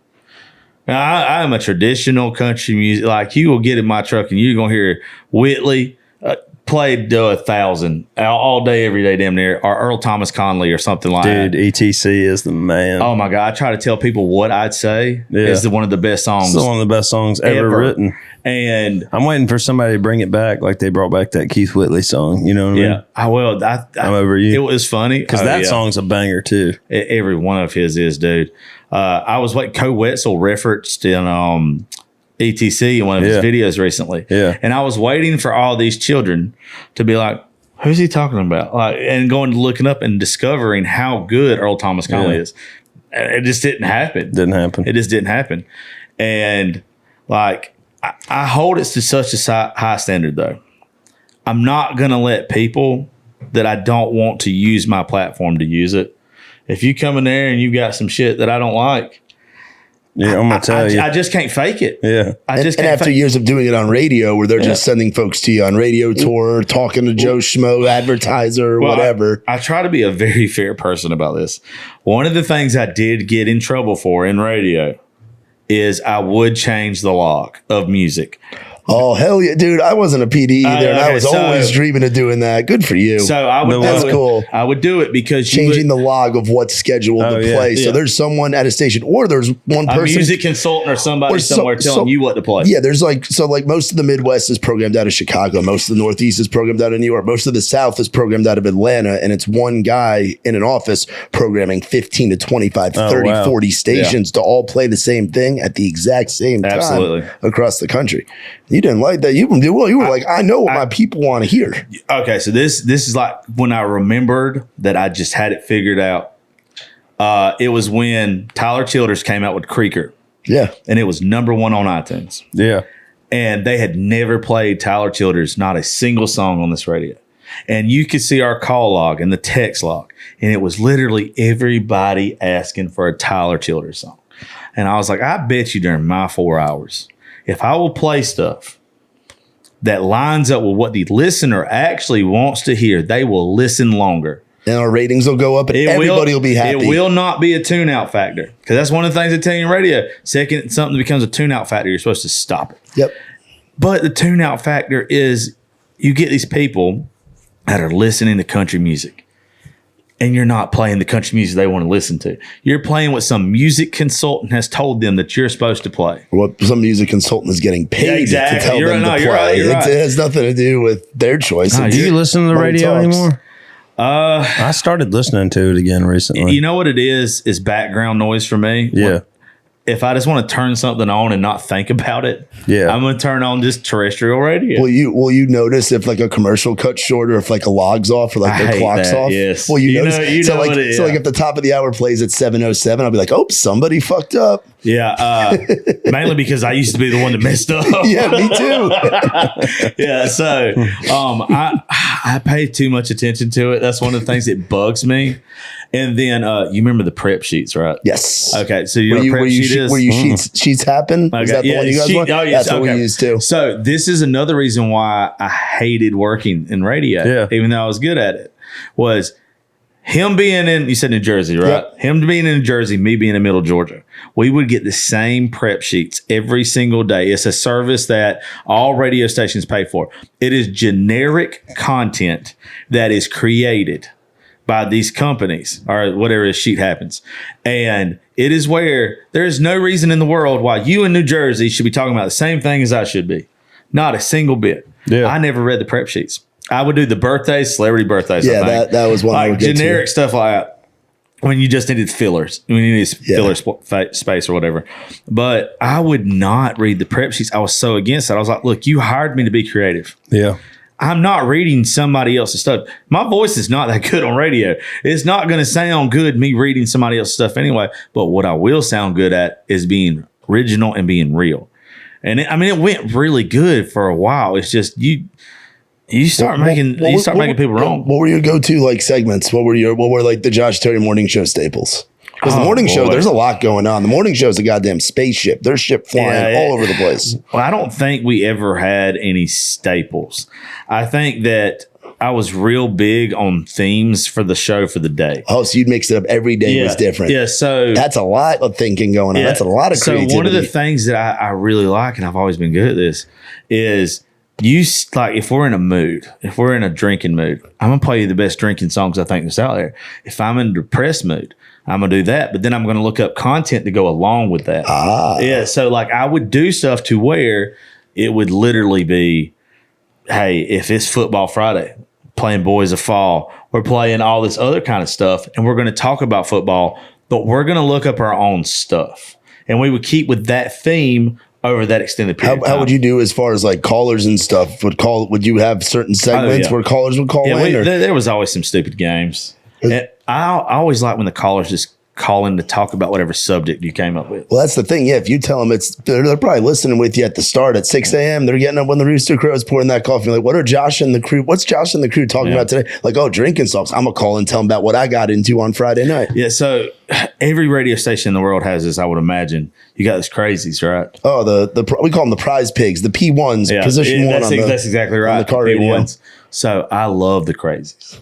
Now, I am a traditional country music. Like you will get in my truck and you're gonna hear Whitley played 1,000 all day, every day, damn near, or Earl Thomas Conley or something like that. Dude, ETC is the man. Oh my God! I try to tell people what I'd say is one of the best songs. It's one of the best songs ever written. And I'm waiting for somebody to bring it back, like they brought back that Keith Whitley song. You know what I mean? I will. I'm over you. It was funny because that song's a banger too. Every one of his is, dude. I was like Co-Wetzel referenced in ETC in one of his videos recently. Yeah. And I was waiting for all these children to be like, who's he talking about? And going to looking up and discovering how good Earl Thomas Conley is. It just didn't happen. It just didn't happen. And like, I hold it to such a high standard though. I'm not going to let people that I don't want to use my platform to use it. If you come in there and you got some shit that I don't like, yeah, I'm gonna tell you. I just can't fake it. Yeah, and after years of doing it on radio, where they're just sending folks to you on radio tour, talking to Joe Schmo, advertiser, whatever. I try to be a very fair person about this. One of the things I did get in trouble for in radio is I would change the lock of music. Oh, hell yeah, dude. I wasn't a PD either, and I was always dreaming of doing that. Good for you. So I would cool. I would do it because changing the log of what's scheduled to play. So there's someone at a station, or there's one person, a music consultant or somebody somewhere telling you what to play. Yeah, there's like most of the Midwest is programmed out of Chicago. Most of the Northeast is programmed out of New York. Most of the South is programmed out of Atlanta, and it's one guy in an office programming 15 to 25, 30, 40 stations to all play the same thing at the exact same time across the country. You didn't like that. You were like, I know what my people want to hear. Okay, so this is like when I remembered that I just had it figured out. It was when Tyler Childers came out with Creaker. Yeah. And it was #1 on iTunes. Yeah. And they had never played Tyler Childers, not a single song on this radio. And you could see our call log and the text log. And it was literally everybody asking for a Tyler Childers song. And I was like, I bet you during my 4 hours, if I will play stuff that lines up with what the listener actually wants to hear, they will listen longer. And our ratings will go up and everybody will be happy. It will not be a tune-out factor. Because that's one of the things they tell you in radio. Second, something becomes a tune-out factor, you're supposed to stop it. Yep. But the tune-out factor is you get these people that are listening to country music. And you're not playing the country music they want to listen to. You're playing what some music consultant has told them that you're supposed to play. What some music consultant is getting paid to tell them to play. It has nothing to do with their choice. Do you listen to the radio anymore? I started listening to it again recently. You know what it is background noise for me. Yeah. If I just want to turn something on and not think about it, I'm going to turn on just terrestrial radio. Will you notice if like a commercial cuts short or if like a log's off or like the clock's off? Yes. Well, you notice. So like if the top of the hour plays at 7:07, I'll be like, oh, somebody fucked up. Yeah. Mainly because I used to be the one that messed up. Yeah, me too. Yeah. So I pay too much attention to it. That's one of the things that bugs me. And then you remember the prep sheets, right? Yes. Okay, so you know what prep sheet is? Where you sheets happen? Okay. Is that the one you guys want? Oh, yes. That's what we used to. So this is another reason why I hated working in radio, even though I was good at it, was him being in, you said New Jersey, right? Yep. Him being in New Jersey, me being in Middle Georgia. We would get the same prep sheets every single day. It's a service that all radio stations pay for. It is generic content that is created by these companies or whatever this sheet happens. And it is where there is no reason in the world why you in New Jersey should be talking about the same thing as I should be. Not a single bit. Yeah. I never read the prep sheets. I would do the birthdays, celebrity birthdays. Yeah, that was one like generic stuff like that. When you just needed fillers, when you needed filler space or whatever. But I would not read the prep sheets. I was so against it. I was like, look, you hired me to be creative. Yeah. I'm not reading somebody else's stuff. My voice is not that good on radio. It's not going to sound good me reading somebody else's stuff anyway. But what I will sound good at is being original and being real. And it went really good for a while. It's just you start making people wrong. What were your go-to like segments? What were like the Josh Terry morning show staples? Because the morning show, there's a lot going on. The morning show is a goddamn spaceship. There's shit flying all over the place. Well, I don't think we ever had any staples. I think that I was real big on themes for the show for the day. Oh, so you'd mix it up every day was different. Yeah, so that's a lot of thinking going on. That's a lot of creativity. So one of the things that I really like, and I've always been good at this, is if we're in a mood, if we're in a drinking mood, I'm gonna play you the best drinking songs I think that's out there. If I'm in a depressed mood, I'm gonna do that, but then I'm gonna look up content to go along with that. Yeah, so like I would do stuff to where it would literally be, hey, if it's Football Friday, playing Boys of Fall, we're playing all this other kind of stuff, and we're going to talk about football, but we're going to look up our own stuff. And we would keep with that theme over that extended period. How would you do as far as like callers and stuff? Would you have certain segments where callers would call in? There was always some stupid games. And I always like when the callers just call in to talk about whatever subject you came up with. Well, that's the thing. Yeah, if you tell them they're probably listening with you at the start at 6 a.m. They're getting up when the rooster crows, pouring that coffee. You're like, what's Josh and the crew talking about today? Like, oh, drinking songs. I'm gonna call and tell them about what I got into on Friday night. Yeah. So every radio station in the world has this. I would imagine you got those crazies, right? Oh, we call them the prize pigs, the P1s, position one. That's exactly right. On the car P1s. So I love the crazies.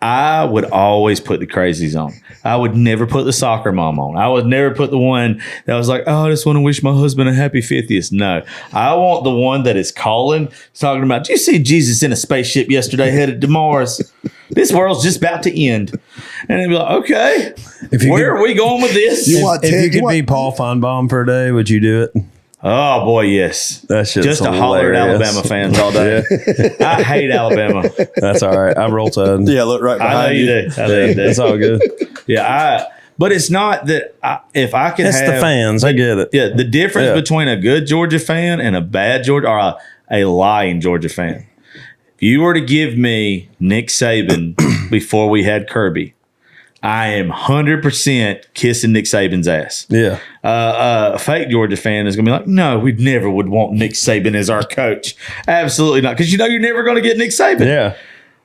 I would always put the crazies on. I would never put the soccer mom on. I would never put the one that was like, oh, I just want to wish my husband a happy 50th. No, I want the one that is calling, talking about, did you see Jesus in a spaceship yesterday headed to Mars? This world's just about to end. And they'd be like, okay, where are we going with this? If you could be Paul Feinbaum for a day, would you do it? Oh, boy, yes. That's just to holler at Alabama fans all day. I hate Alabama. That's all right. I'm roll tide. Yeah, look right behind you. I know you do. That's all good. Yeah, but it's not that if I can it's have... the fans. I get it. Yeah, the difference between a good Georgia fan and a bad Georgia, or a lying Georgia fan. If you were to give me Nick Saban before we had Kirby, I am 100% kissing Nick Saban's ass. Yeah. A fake Georgia fan is going to be like, no, we never would want Nick Saban as our coach. Absolutely not. Because you're never going to get Nick Saban. Yeah.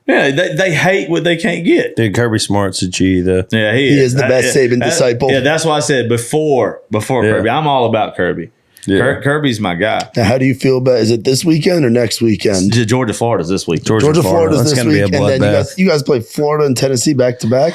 Yeah, they hate what they can't get. Dude, Kirby Smart's a G, though. Yeah, he is the best Saban disciple. Yeah, that's why I said before Kirby. I'm all about Kirby. Yeah. Kirby's my guy. Now, how do you feel about? Is it this weekend or next weekend? Georgia, Florida's this week. Georgia, Florida's this week, and then you guys play Florida and Tennessee back to back.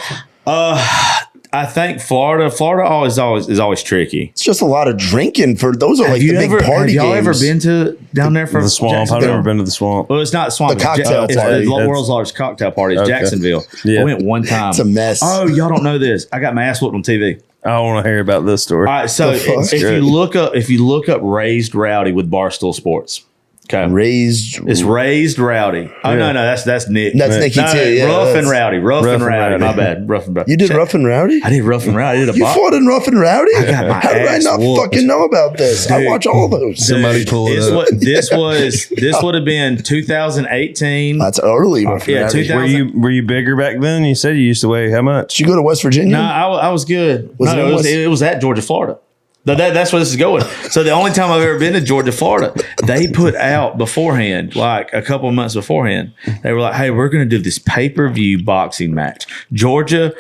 I think Florida is always tricky. It's just a lot of drinking for those are like the big party games. Have y'all ever been to down there for the swamp? I've never been to the swamp. Well, it's not swamp. The cocktail party. It's the world's largest cocktail party. It's Jacksonville. Yeah. I went one time. It's a mess. Oh, y'all don't know this. I got my ass whooped on TV. I want to hear about this story. All right, so if you look up Raised Rowdy with Barstool Sports. Okay. It's Raised Rowdy. Oh, no, that's Nick. That's Nicky too. Yeah, Rough and Rowdy. Rough and Rowdy. My bad. Rough and Rowdy. You did Rough and Rowdy? I did Rough and Rowdy. You fought in Rough and Rowdy? I got my How did I not fucking know about this? Dude, I watch all those. Somebody pull it up. This would have been 2018. That's early. Rough and Rowdy. Were you bigger back then? You said you used to weigh how much? Did you go to West Virginia? No, I was good. It was at Georgia, Florida. That's where this is going. So the only time I've ever been to Georgia, Florida, they put out beforehand, like a couple of months beforehand, they were like, hey, we're going to do this pay-per-view boxing match. Georgia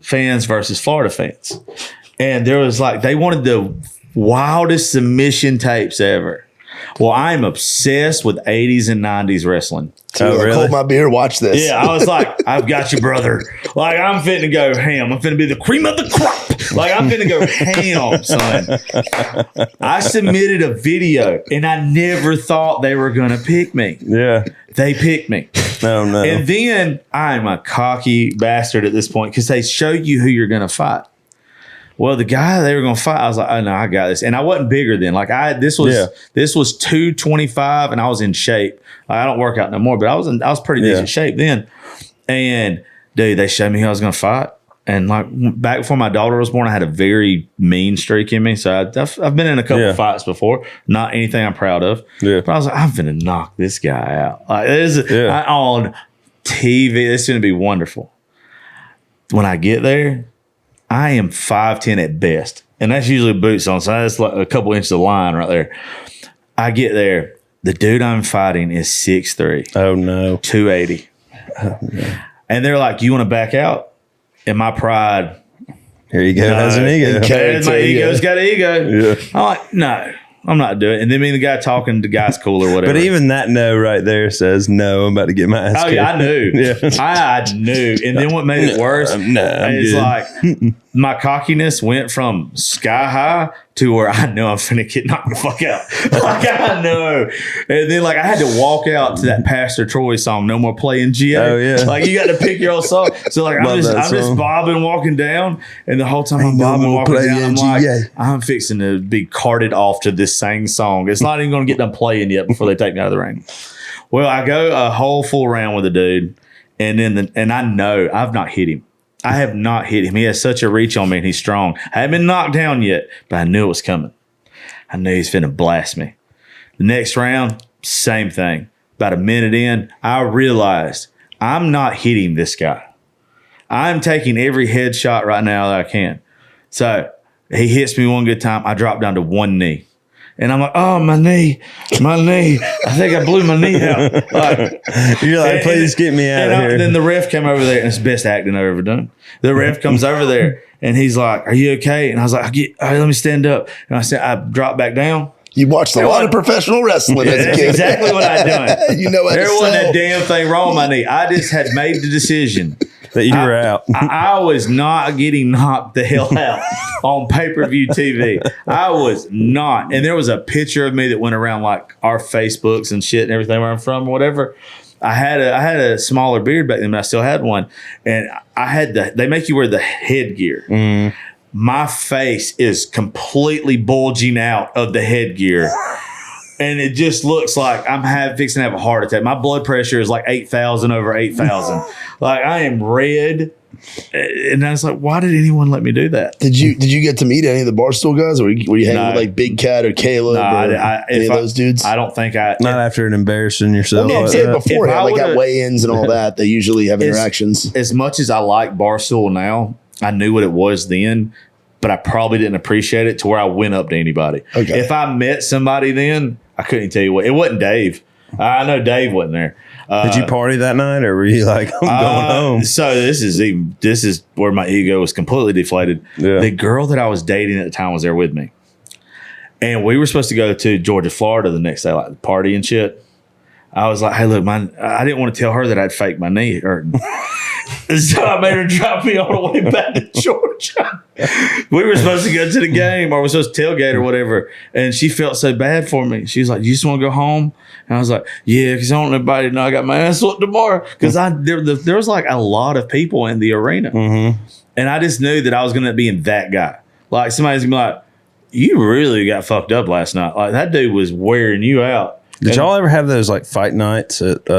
fans versus Florida fans. And there was they wanted the wildest submission tapes ever. Well, I'm obsessed with 80s and 90s wrestling. So really? Hold my beer, watch this. Yeah, I was like, I've got you, brother. Like, I'm finna go ham. I'm finna be the cream of the crop. Like, I'm finna go ham, son. I submitted a video, and I never thought they were going to pick me. Yeah. They picked me. No. And then I'm a cocky bastard at this point because they show you who you're going to fight. Well, the guy they were going to fight, I was like, oh, no, I got this. And I wasn't bigger then. This was 225, and I was in shape. I don't work out no more, but I was pretty decent shape then. And, dude, they showed me who I was going to fight. And, back before my daughter was born, I had a very mean streak in me. So I've been in a couple of fights before. Not anything I'm proud of. Yeah. But I was like, I'm going to knock this guy out. On TV, it's going to be wonderful. When I get there, I am 5'10" at best. And that's usually boots on. So that's like a couple inches of line right there. I get there. The dude I'm fighting is 6'3". Oh, no. 280. Oh, no. And they're like, you want to back out? And my pride Here you go. Has an ego. My ego's got an ego. Yeah. I'm like, no, I'm not doing it. And then me and the guy talking, the guy's cool or whatever. But even that no right there says no. I'm about to get my ass. Oh yeah, I knew. Yeah. I knew. And then what made it worse? I'm it's good. like my cockiness went from sky high to where I know I'm finna get knocked the fuck out. Like I know. And then like I had to walk out to that Pastor Troy song, No More Playing GA. Oh, yeah. Like you got to pick your own song. So like I'm just bobbing walking down, and the whole time I'm bobbing walking down, I'm like, I'm fixing to be carted off to this same song. It's not even gonna get done playing yet before they take me out of the ring. Well, I go a whole full round with the dude, and then and I know I've not hit him. I have not hit him. He has such a reach on me, and he's strong. I haven't been knocked down yet, but I knew it was coming. I knew he's finna blast me. The next round, same thing. About a minute in, I realized I'm not hitting this guy. I'm taking every headshot right now that I can. So he hits me one good time. I drop down to one knee. And I'm like, oh, my knee. I think I blew my knee out. You're like, please get me out of here. Then the ref came over there, and it's the best acting I've ever done. The ref comes over there, and he's like, are you okay? And I was like, all right, let me stand up. And I dropped back down. You watched a lot of professional wrestling as a That's kid. exactly what I'd done. You know, there wasn't a damn thing wrong with my knee. I just had made the decision that you were out. I was not getting knocked the hell out on pay-per-view TV. I was not. And there was a picture of me that went around like our Facebooks and shit and everything where I'm from or whatever. I had a smaller beard back then, but I still had one. And I had they make you wear the headgear. Mm. My face is completely bulging out of the headgear. And it just looks like I'm fixing to have a heart attack. My blood pressure is like 8,000 over 8,000. Like I am red. And I was like, why did anyone let me do that? Did you get to meet any of the Barstool guys? Or were you hanging with like Big Cat or Caleb or any of those dudes? I don't think Not after an embarrassing yourself. Well, no, I'm saying beforehand, like at weigh-ins and all that, they usually have interactions. As much as I like Barstool now, I knew what it was then, but I probably didn't appreciate it to where I went up to anybody. Okay. If I met somebody then, I couldn't tell you what. It wasn't Dave. I know Dave wasn't there. Did you party that night, or were you like, I'm going home? So this is where my ego was completely deflated. Yeah. The girl that I was dating at the time was there with me, and we were supposed to go to Georgia, Florida the next day, like party and shit. I was like, hey, look, I didn't want to tell her that I'd faked my knee hurting. So I made her drive me all the way back to Georgia. We were supposed to go to the game, or we were supposed to tailgate or whatever. And she felt so bad for me. She was like, you just want to go home? And I was like, yeah, because I don't want anybody to know I got my ass whooped tomorrow. Because there was like a lot of people in the arena. Mm-hmm. And I just knew that I was going to be in that guy. Like somebody's going to be like, you really got fucked up last night. Like that dude was wearing you out. Did y'all ever have those like fight nights at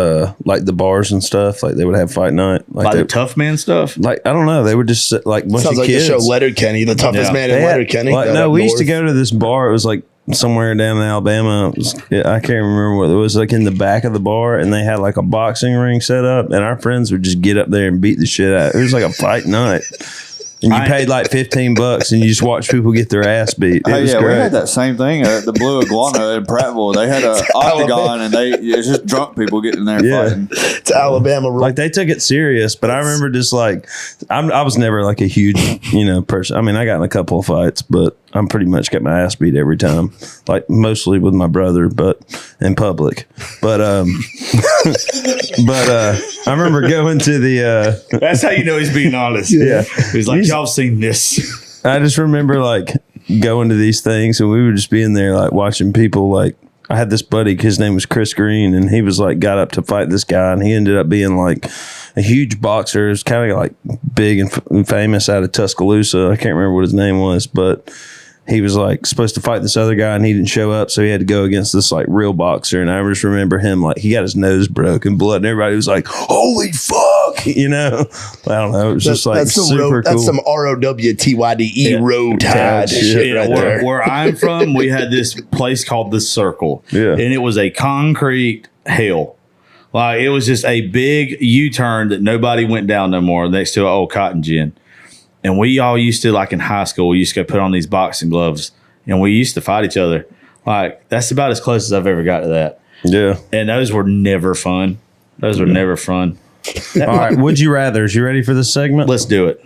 like the bars and stuff? Like they would have fight night, like the tough man stuff. Like I don't know, they would just sit, like bunch sounds of like kids. the show Letterkenny, the toughest man in Letterkenny. Like, no, we used to go to this bar. It was like somewhere down in Alabama. I can't remember what it was. Like in the back of the bar, and they had like a boxing ring set up, and our friends would just get up there and beat the shit out. It was like a fight night. And you paid like $15 and you just watch people get their ass beat. It was great. We had that same thing at the Blue Iguana in Prattville. They had an octagon and it's just drunk people getting there fighting. It's Alabama rule. Like they took it serious, but I remember just like I was never like a huge person. I mean, I got in a couple of fights, but I'm pretty much got my ass beat every time. Like mostly with my brother, but in public. But I remember going to the that's how you know he's being honest. Yeah. He's like, y'all seen this. I just remember like going to these things and we would just be in there like watching people. Like I had this buddy, his name was Chris Green, and he was like got up to fight this guy, and he ended up being like a huge boxer. It was kind of like big and famous out of Tuscaloosa. I can't remember what his name was, but he was like supposed to fight this other guy and he didn't show up, so he had to go against this like real boxer. And I just remember him like he got his nose broken, blood, and everybody was like, holy fuck, I don't know, it was just like super cool. That's some ROWTYDE road tide shit right there. Where I'm from, we had this place called The Circle, and it was a concrete hell. Like it was just a big U-turn that nobody went down no more, next to an old cotton gin. And we all used to, like in high school, we used to go put on these boxing gloves and we used to fight each other. Like, that's about as close as I've ever got to that. Yeah. And those were never fun. All right. Would you rather? You ready for this segment? Let's do it.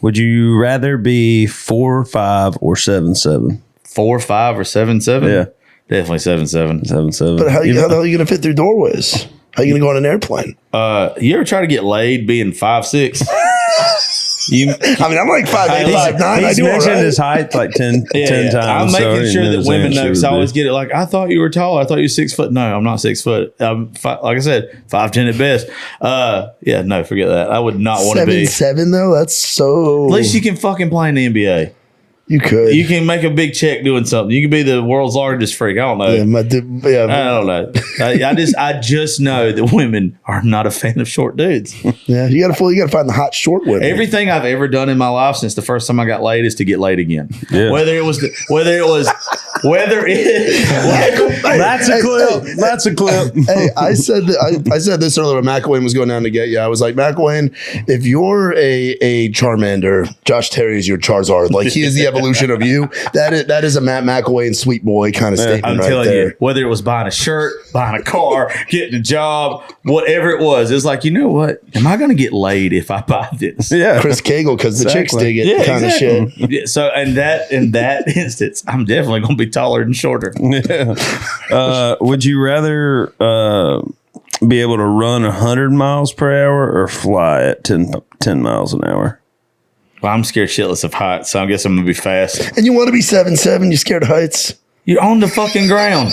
Would you rather be 4'5" or 7'7"? 4'5" or 7'7"? Yeah. Definitely 7'7". 7'7". But how the hell are you going to fit through doorways? How are you going to go on an airplane? You ever try to get laid being 5'6"? I'm like 5'8", 5'9". I He's do all mentioned right. his height like 10 I'm times. making so sure that women know. Because I always get. get it like, I thought you were tall. I thought you were 6 foot. No, I'm not 6 foot. I'm like I said, 5'10" at best. Yeah, no, forget that. I would not want to be. 7'7" though. That's so. At least you can fucking play in the NBA. You could. You can make a big check doing something. You can be the world's largest freak. I don't know. I don't know. I just know that women are not a fan of short dudes. Yeah, you got to find the hot short women. Everything I've ever done in my life since the first time I got laid is to get laid again. Yeah. That's a clip. That's a clip. Hey, I said this earlier when Mcilwain was going down to get you. I was like, Mcilwain, if you're a Charmander, Josh Terry is your Charizard. Like he is the evolution of you. That is a Matt McIlwain sweet boy kind of statement I'm right telling there. you, whether it was buying a shirt, buying a car, getting a job, whatever it was, it's like, you know what? Am I going to get laid if I buy this? Yeah. Chris Cagle, because the chicks dig it kind of shit. Yeah, so in that instance, I'm definitely going to be taller than shorter. Yeah. Would you rather be able to run 100 miles per hour or fly at 10 miles an hour? Well, I'm scared shitless of heights, so I guess I'm going to be fast. And you want to be 7'7", you scared of heights? You're on the fucking ground.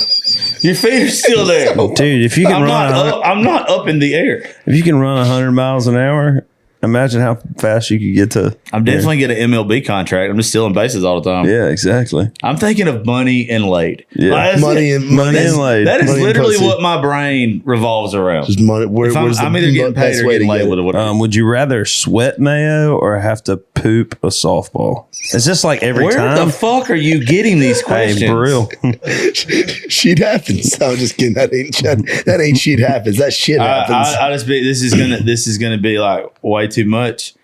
Your feet are still there. Dude, if you can I'm not up in the air. if you can run 100 miles an hour, imagine how fast you could get to. I'm definitely getting an MLB contract. I'm just stealing bases all the time. Yeah, exactly. I'm thinking of money and laid. Yeah. Like, that's Money it. and laid. That is Money and literally pussy. what my brain revolves around. Just money. I'm either getting paid or getting laid with it. Would you rather sweat mayo or have to poop a softball? It's just like every Where time. the fuck are you getting these questions? Hey, for real. Shit happens. I'm just kidding. That ain't shit happens. That shit happens. This is gonna be like way too much.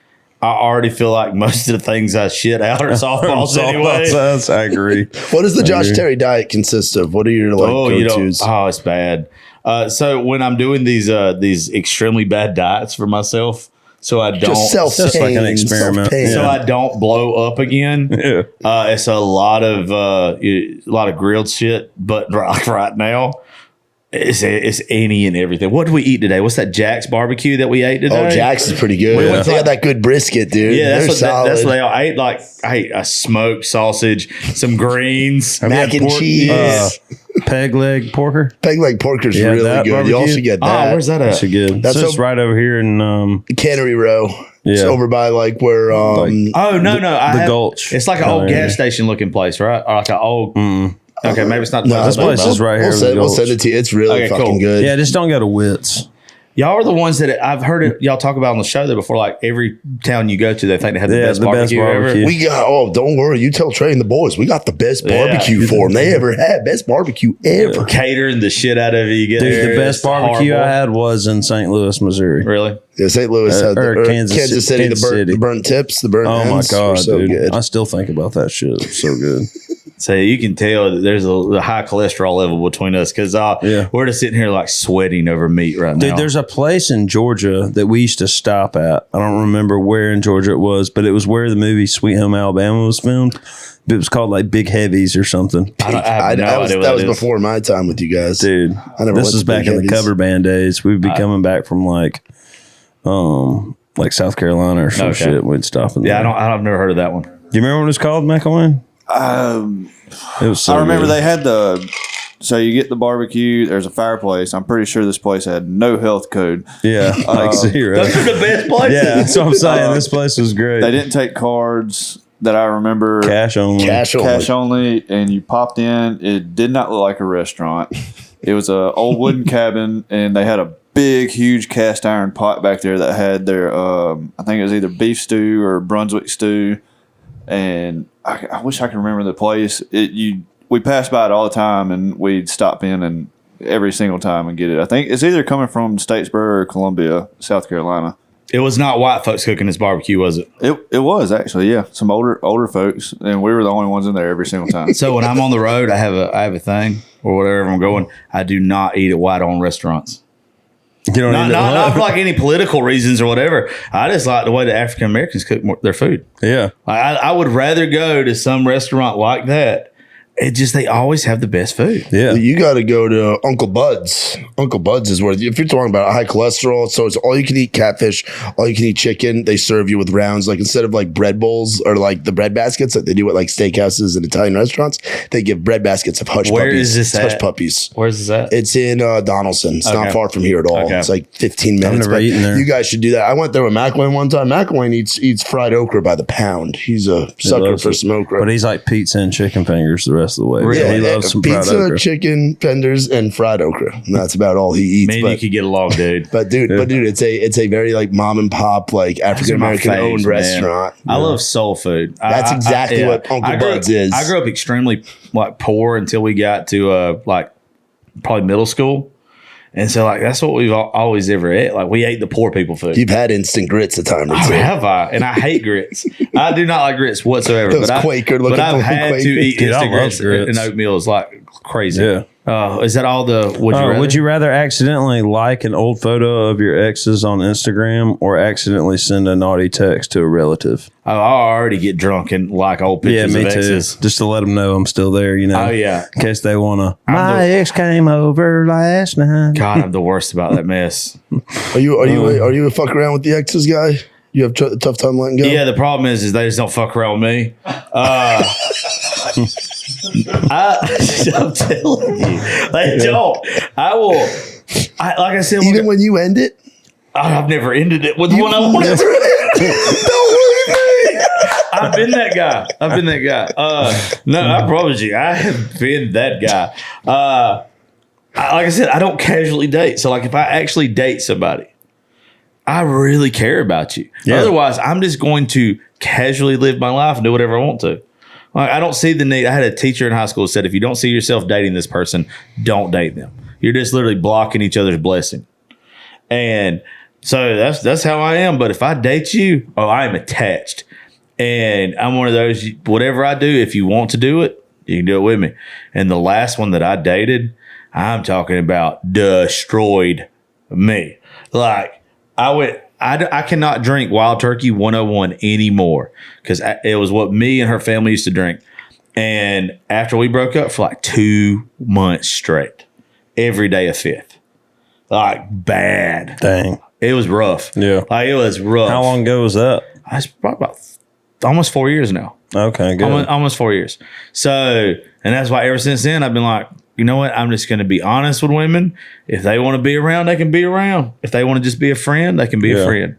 I already feel like most of the things I shit out are softballs anyway. Softballs, I agree. What does the Josh Terry diet consist of? What are your go-tos? It's bad. So when I'm doing these extremely bad diets for myself, so I don't Just just like an experiment. self-pain. so I don't blow up again. Yeah. It's a lot of grilled shit, but right now it's any and everything. What did we eat today? What's that Jack's barbecue that we ate today? Oh, Jack's is pretty good. We went to They got that good brisket, dude. Yeah, They're solid. that's what they are. I ate a smoked sausage, some greens, Mac and cheese. Peg leg porker. Peg leg porker's Yeah, really that good. barbecue? You also get that. where's that at? That's good. That's That's just right over here in Cannery Row. It's Yeah. over by like where Oh no, the Gulch. It's like an old gas station looking place, right? Or like an old. Okay, maybe it's not. No, this place is right here. We'll send it to you. It's really Okay, fucking cool. good. Yeah, just don't go to Wits. Y'all are the ones that I've heard it, y'all talk about on the show there before. Like every town you go to, they think they have the best barbecue ever. We got, don't worry. You tell Trey and the boys, we got the best barbecue for them they ever had. Best barbecue ever. Catering the shit out of it. You get Dude, there, the best it's barbecue horrible. I had was in St. Louis, Missouri. Really? Yeah, St. Louis had or Kansas City, the burnt tips, the burnt Oh my ends were god, so dude! good. I still think about that shit. It's so good. So you can tell that there's a high cholesterol level between us because we're just sitting here like sweating over meat right now. Dude, there's a place in Georgia that we used to stop at. I don't remember where in Georgia it was, but it was where the movie Sweet Home Alabama was filmed. It was called like Big Heavies or something. That was before my time with you guys. Dude, I never this went was to back Big in the Heavies. cover band days. We'd be coming back from like South Carolina or some shit. We'd stop in there. I've never heard of that one. Do you remember what it was called, Mcilwain? It was so I remember good. they had so you get the barbecue, there's a fireplace. I'm pretty sure this place had no health code. Yeah, like zero. Those are the best places. Yeah, that's what I'm saying. This place was great. They didn't take cards that I remember. Cash only. Cash only, and you popped in. It did not look like a restaurant. It was a old wooden cabin, and they had a big, huge cast iron pot back there that had their, I think it was either beef stew or Brunswick stew. And I wish I could remember the place. We passed by it all the time, and we'd stop in and every single time and get it. I think it's either coming from Statesboro or Columbia, South Carolina. It was not white folks cooking this barbecue, was it? It was actually, yeah, some older folks, and we were the only ones in there every single time. So when I'm on the road, I have a thing or whatever I'm going. I do not eat at white-owned restaurants. You don't even not for like any political reasons or whatever. I just like the way the African Americans cook their food. Yeah. I would rather go to some restaurant like that. It just, they always have the best food. Yeah. You got to go to Uncle Bud's. Uncle Bud's is where, if you're talking about high cholesterol, so it's all you can eat catfish, all you can eat chicken. They serve you with rounds, like instead of like bread bowls or like the bread baskets that they do at like steakhouses and Italian restaurants, they give bread baskets of hush Where puppies. is this Hush at? puppies. Where's this at? It's in Donaldson. It's not Okay. far from here at all. Okay. It's like 15 minutes. never but eaten there. You guys should do that. I went there with Mcilwain one time. Mcilwain eats fried okra by the pound. He's a sucker loves for it. some okra. But he's like pizza and chicken fingers the rest of the way. Really? He loves some fried pizza, okra. chicken, tenders, and fried okra. And that's about all he eats. Man, you could get along, dude. But dude, it's a very like mom and pop, like African American Those are my owned faves, man. restaurant. I love soul food. That's exactly what Uncle Bud's is. I grew up extremely like poor until we got to like probably middle school. And so like that's what we've always ever ate. Like we ate the poor people food. You've had instant grits a time or two. Have I? And I hate grits. I do not like grits whatsoever. Those but Quaker looking but I've for had Quaker. to eat Dude, I instant love grits grits. and oatmeal is like crazy. Yeah. Is that all the Would you rather accidentally like an old photo of your exes on Instagram or accidentally send a naughty text to a relative? I already get drunk and like old pictures Yeah, me of too. exes. Just to let them know I'm still there, you know. Oh, yeah. In case they want to. I'm My the- ex came over last night. God, I'm the worst about that mess. Are you a fuck around with the exes guy? You have a tough time letting go? Yeah, the problem is they just don't fuck around with me. I'm telling you, they don't. Like I said, Even when you end it? I've never ended it with one I want to. Don't leave me. I've been that guy. No, I promise you, I have been that guy. Like I said, I don't casually date. So, like, if I actually date somebody, I really care about you. Yeah. Otherwise, I'm just going to casually live my life and do whatever I want to. Like, I don't see the need. I had a teacher in high school who said, if you don't see yourself dating this person, don't date them. You're just literally blocking each other's blessing. And so that's how I am. But if I date you, I am attached. And I'm one of those, whatever I do, if you want to do it, you can do it with me. And the last one that I dated, I'm talking about destroyed me. Like, I cannot drink Wild Turkey 101 anymore because it was what me and her family used to drink. And after we broke up for like 2 months straight, every day a fifth, like bad. Dang. It was rough. Yeah. Like it was rough. How long ago was that? It's probably about almost 4 years now. Okay, good. Almost 4 years. So, and that's why ever since then I've been like, you know what? I'm just going to be honest with women. If they want to be around, they can be around. If they want to just be a friend, they can be a friend.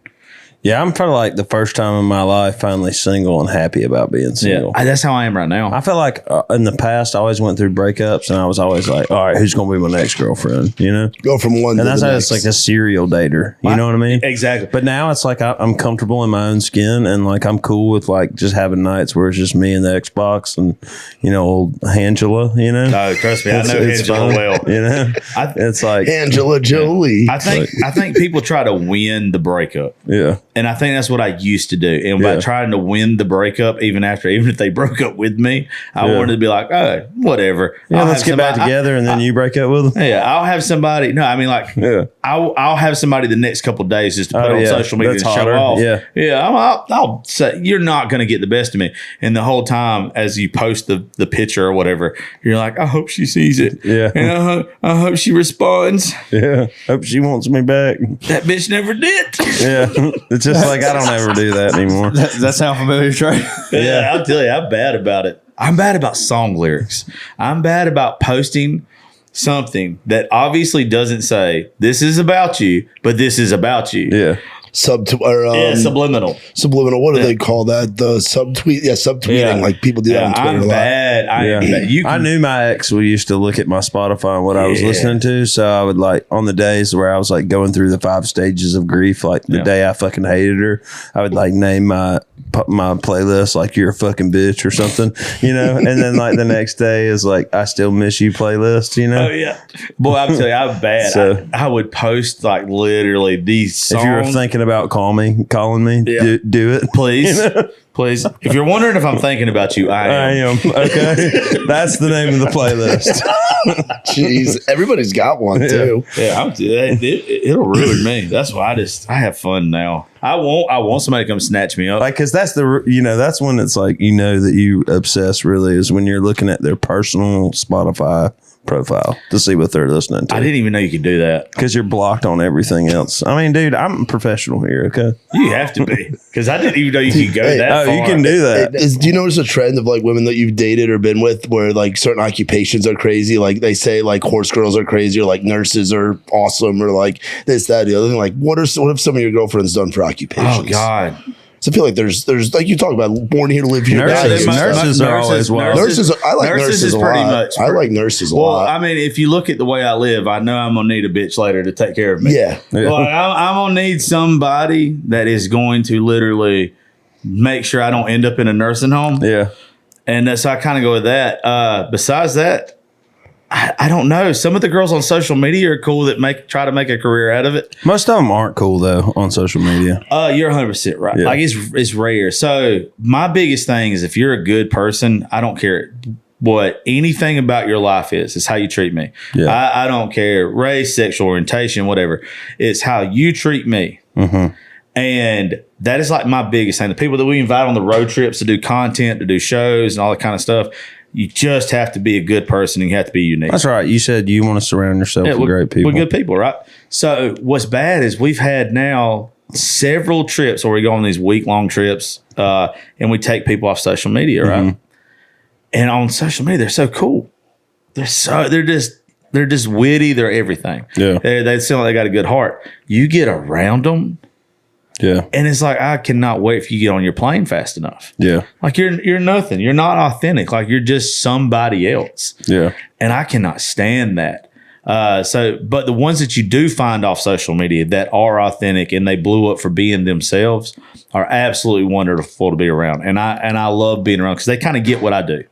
Yeah, I'm probably like the first time in my life finally single and happy about being single. Yeah, that's how I am right now. I feel like in the past, I always went through breakups and I was always like, all right, who's going to be my next girlfriend? You know? Go from one And to that's the how next. it's like a serial dater. You know what I mean? Exactly. But now it's like I'm comfortable in my own skin and like I'm cool with like just having nights where it's just me and the Xbox and, you know, old Angela, you know? No, trust me, I know Angela fun, well. You know? It's like, Angela Jolie. I think people try to win the breakup. yeah. And I think that's what I used to do. And by Yeah. trying to win the breakup, even if they broke up with me, I Yeah. wanted to be like, oh, whatever. Yeah, I'll let's have get back somebody- together and then you break up with them. Yeah, I'll have somebody. No, I mean, like, Yeah. I'll have somebody the next couple of days just to put Oh, on yeah. social media That's and show hotter. off. Yeah. yeah. I'll say you're not going to get the best of me. And the whole time, as you post the picture or whatever, you're like, I hope she sees it. Yeah. and I hope she responds. Yeah. Hope she wants me back. That bitch never did. Yeah. It's just like I don't ever do that anymore. Does that sound familiar, Trey? Yeah, I'll tell you, I'm bad about it. I'm bad about song lyrics. I'm bad about posting something that obviously doesn't say this is about you, but this is about you. Yeah. Subliminal. Subliminal. What do they call that? The subtweet. Yeah, subtweeting. Yeah. Like people do that on Twitter I'm a lot. bad. I am bad. You I can, knew my ex used to look at my Spotify and what I was Yeah. listening to. So I would like on the days where I was like going through the 5 stages of grief, like the Yeah. day I fucking hated her, I would like name my my playlist like "You're a fucking bitch" or something, you know, and then like the next day is like "I still miss you" playlist, you know. Oh yeah, boy, I'm telling you, I'm bad. So- I would post like literally these songs. If you were thinking about calling me, Yeah. do it, Please, please. If you're wondering if I'm thinking about you, I I am. am. Okay, that's the name of the playlist. Jeez, everybody's got one too. Yeah, it'll ruin me. That's why I have fun now. I want somebody to come snatch me up. Like, cause that's that's when it's like, you know, that you obsess really is when you're looking at their personal Spotify profile to see what they're listening to. I didn't even know you could do that. Because you're blocked on everything else. I mean, dude, I'm a professional here. Okay. You have to be, because I didn't even know you could go Hey, that far. You can do that. Do you notice a trend of like women that you've dated or been with where like certain occupations are crazy? Like they say like horse girls are crazy or like nurses are awesome or like this, that, the other thing. Like what have some of your girlfriends done for occupations? Oh God. So I feel like there's like you talk about born here to live here. Nurses- guys. nurses are always wild. Nurses, I like nurses is a pretty lot. much. I like nurses a Well, lot. I mean, if you look at the way I live, I know I'm gonna need a bitch later to take care of me. Yeah. Like, I'm gonna need somebody that is going to literally make sure I don't end up in a nursing home. Yeah. And so I kind of go with that. Besides that, I don't know. Some of the girls on social media are cool that try to make a career out of it. Most of them aren't cool though on social media. You're 100% right. Yeah. Like it's rare. So my biggest thing is if you're a good person, I don't care what anything about your life is. It's how you treat me. Yeah. I don't care race, sexual orientation, whatever. It's how you treat me. Mm-hmm. And that is like my biggest thing. The people that we invite on the road trips to do content, to do shows and all that kind of stuff, you just have to be a good person and you have to be unique. That's right. You said you want to surround yourself with great people. With good people, right? So what's bad is we've had now several trips where we go on these week-long trips and we take people off social media, right? Mm-hmm. And on social media, they're so cool. They're just witty. They're everything. Yeah. They seem like they got a good heart. You get around them, Yeah. and it's like I cannot wait for you to get on your plane fast enough. Yeah. Like you're nothing. You're not authentic. Like you're just somebody else. Yeah. And I cannot stand that. But the ones that you do find off social media that are authentic and they blew up for being themselves are absolutely wonderful to be around. And I love being around because they kind of get what I do.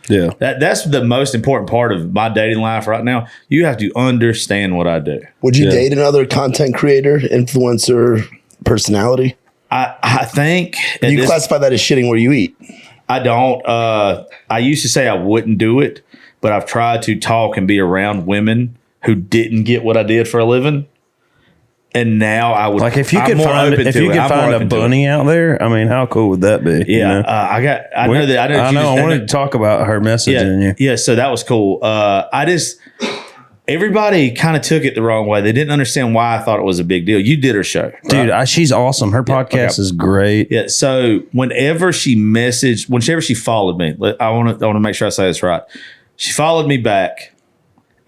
Yeah. That's the most important part of my dating life right now. You have to understand what I do. Would you date another content creator, influencer, personality? I think You classify that as shitting where you eat. I don't. I used to say I wouldn't do it, but I've tried to talk and be around women who didn't get what I did for a living. And now I would Like if you I'm could more find open if to you it. could I'm more find a open to it. bunny out there, I mean, how cool would that be? Yeah, You know? I know that. I wanted to talk about her messaging you. Yeah, so that was cool. Everybody kind of took it the wrong way. They didn't understand why I thought it was a big deal. You did her show, right? Dude, she's awesome. Her podcast is great. Yeah. So whenever she followed me, I want to make sure I say this right. She followed me back,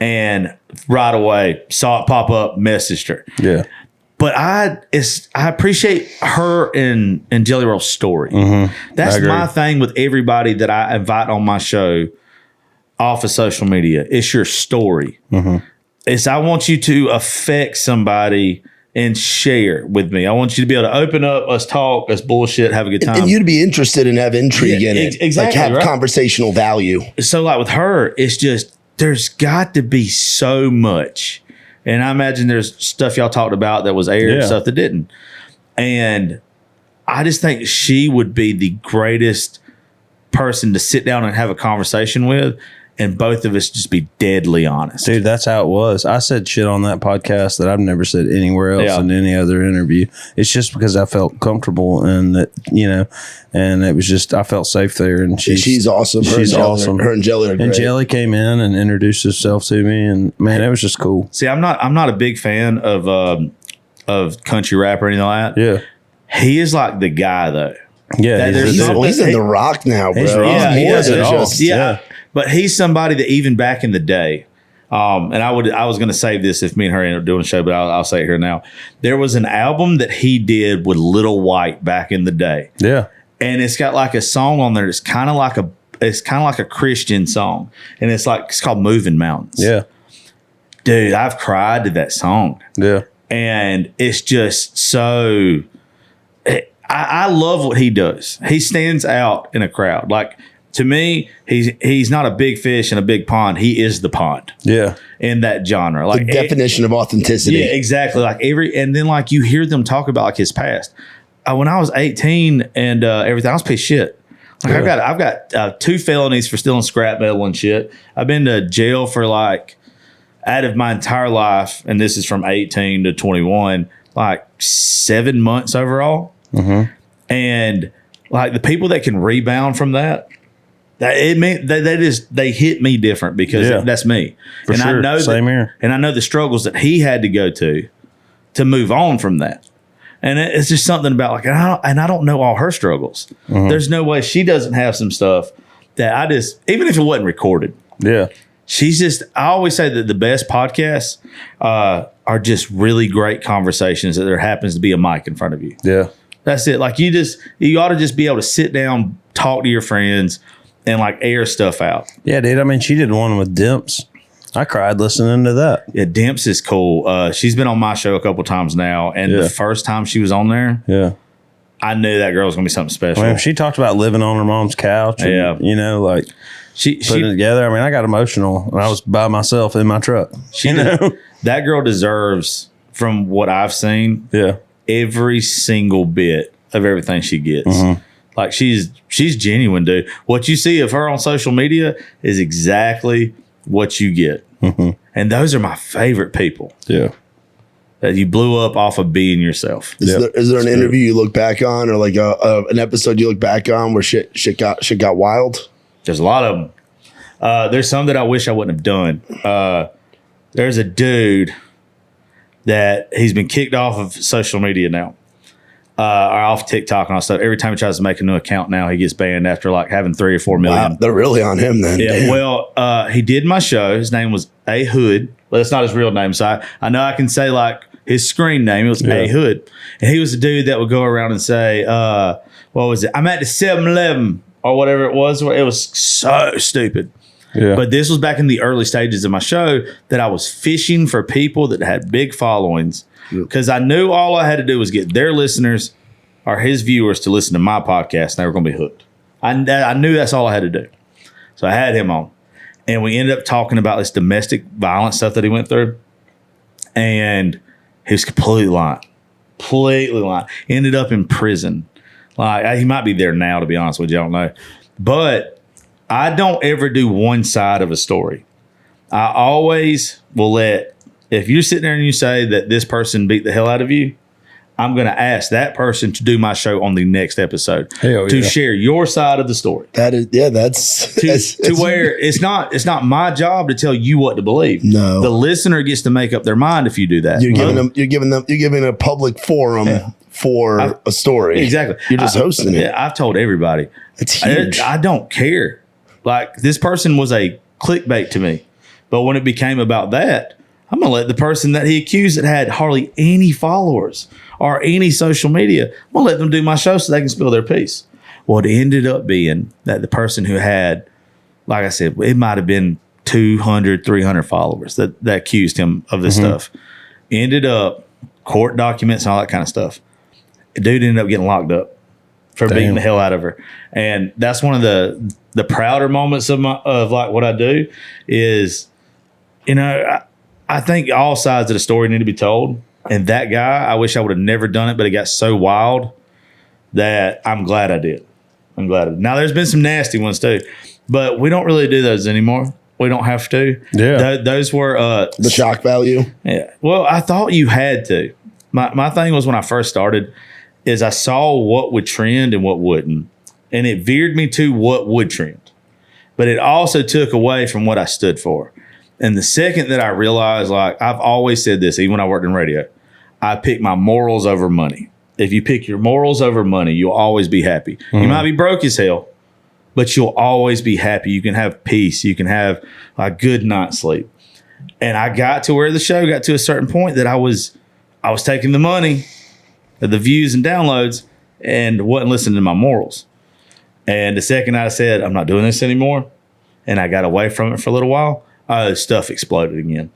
and right away saw it pop up, messaged her. Yeah. But I appreciate her and Jelly Roll's story. Mm-hmm. That's my thing with everybody that I invite on my show off of social media. It's your story. Mm-hmm. I want you to affect somebody and share with me. I want you to be able to open up, us talk, us bullshit, have a good time. And you to be interested and have intrigue in it. Exactly, Like have right? conversational value. So like with her, it's just, there's got to be so much. And I imagine there's stuff y'all talked about that was aired and stuff that didn't. And I just think she would be the greatest person to sit down and have a conversation with, and both of us just be deadly honest. Dude, that's how it was. I said shit on that podcast that I've never said anywhere else in any other interview. It's just because I felt comfortable and that, you know, and it was just, I felt safe there. And She's awesome. She's awesome. Her and Jelly are great. And Jelly came in and introduced herself to me, and man, it was just cool. See, I'm not a big fan of country rap or anything like that. Yeah. He is like the guy though. Yeah. He's in The Rock now, bro. He's He's he more does than it all. just- Yeah. But he's somebody that even back in the day, and I was going to save this if me and her ended up doing a show, but I'll say it here now. There was an album that he did with Little White back in the day. Yeah. And it's got like a song on there. It's kind of like a Christian song. And it's called Moving Mountains. Yeah. Dude, I've cried to that song. Yeah. And it's just so, I love what he does. He stands out in a crowd. Like, to me, he's not a big fish in a big pond. He is the pond. Yeah. In that genre. Like the definition of authenticity. Yeah, exactly. Like and then like you hear them talk about like his past. When I was 18 and everything, I was pissed shit. Like I've got 2 felonies for stealing scrap metal and shit. I've been to jail for like, out of my entire life, and this is from 18 to 21, like 7 months overall. Mm-hmm. And like the people that can rebound from that, it mean they hit me different because that's me. For and sure. I know Same here. And I know the struggles that he had to go to move on from that. And it's just something about like, and I don't know all her struggles. Mm-hmm. There's no way she doesn't have some stuff that I just, even if it wasn't recorded. Yeah. She's just, I always say that the best podcasts are just really great conversations that there happens to be a mic in front of you. Yeah. That's it. Like you ought to just be able to sit down, talk to your friends, and like air stuff out. Yeah, dude. I mean, she did one with Dimps. I cried listening to that. Yeah, Dimps is cool. She's been on my show a couple times now, and the first time she was on there, I knew that girl was gonna be something special. I mean, she talked about living on her mom's couch. And, you know, like she putting it together. I mean, I got emotional when I was by myself in my truck. That girl deserves, from what I've seen, every single bit of everything she gets. Mm-hmm. Like she's genuine, dude. What you see of her on social media is exactly what you get. Mm-hmm. And those are my favorite people. Yeah. That you blew up off of being yourself. Is there an interview you look back on, or like an episode you look back on where shit got wild? There's a lot of them. There's some that I wish I wouldn't have done. There's a dude that he's been kicked off of social media now. Or off TikTok and all stuff. Every time he tries to make a new account now, he gets banned after like having 3 or 4 million. Wow, they're really on him then. Yeah. Damn. Well, he did my show. His name was A Hood. Well, that's not his real name. So I know I can say like his screen name. It was A Hood. And he was the dude that would go around and say, what was it? I'm at the 7-Eleven or whatever it was. It was so stupid. Yeah. But this was back in the early stages of my show that I was fishing for people that had big followings. Because I knew all I had to do was get their listeners or his viewers to listen to my podcast, and they were going to be hooked. I knew that's all I had to do. So I had him on. And we ended up talking about this domestic violence stuff that he went through. And he was completely lying. Completely lying. Ended up in prison. Like, he might be there now, to be honest with you. I don't know. But I don't ever do one side of a story. I always will let, if you're sitting there and you say that this person beat the hell out of you, I'm going to ask that person to do my show on the next episode to share your side of the story. That is, that's to where it's not my job to tell you what to believe. No, the listener gets to make up their mind if you do that. You're giving a public forum for a story. Exactly. You're just hosting it. Yeah, I've told everybody. It's huge. I don't care. Like, this person was a clickbait to me, but when it became about that, I'm going to let the person that he accused that had hardly any followers or any social media, I'm going to let them do my show so they can spill their piece. Well, it ended up being that the person who had, like I said, it might have been 200, 300 followers that accused him of this stuff. Ended up court documents and all that kind of stuff. The dude ended up getting locked up for beating the hell out of her. And that's one of the prouder moments of like what I do is, you know, I think all sides of the story need to be told. And that guy, I wish I would have never done it, but it got so wild that I'm glad I did. Now, there's been some nasty ones too, but we don't really do those anymore. We don't have to. Yeah. Those were the shock value. Yeah. Well, I thought you had to. My thing was when I first started is I saw what would trend and what wouldn't. And it veered me to what would trend. But it also took away from what I stood for. And the second that I realized, like, I've always said this, even when I worked in radio, I pick my morals over money. If you pick your morals over money, you'll always be happy. Mm-hmm. You might be broke as hell, but you'll always be happy. You can have peace. You can have a good night's sleep. And I got to where the show got to a certain point that I was taking the money, the views and downloads, and wasn't listening to my morals. And the second I said, I'm not doing this anymore, and I got away from it for a little while, stuff exploded again.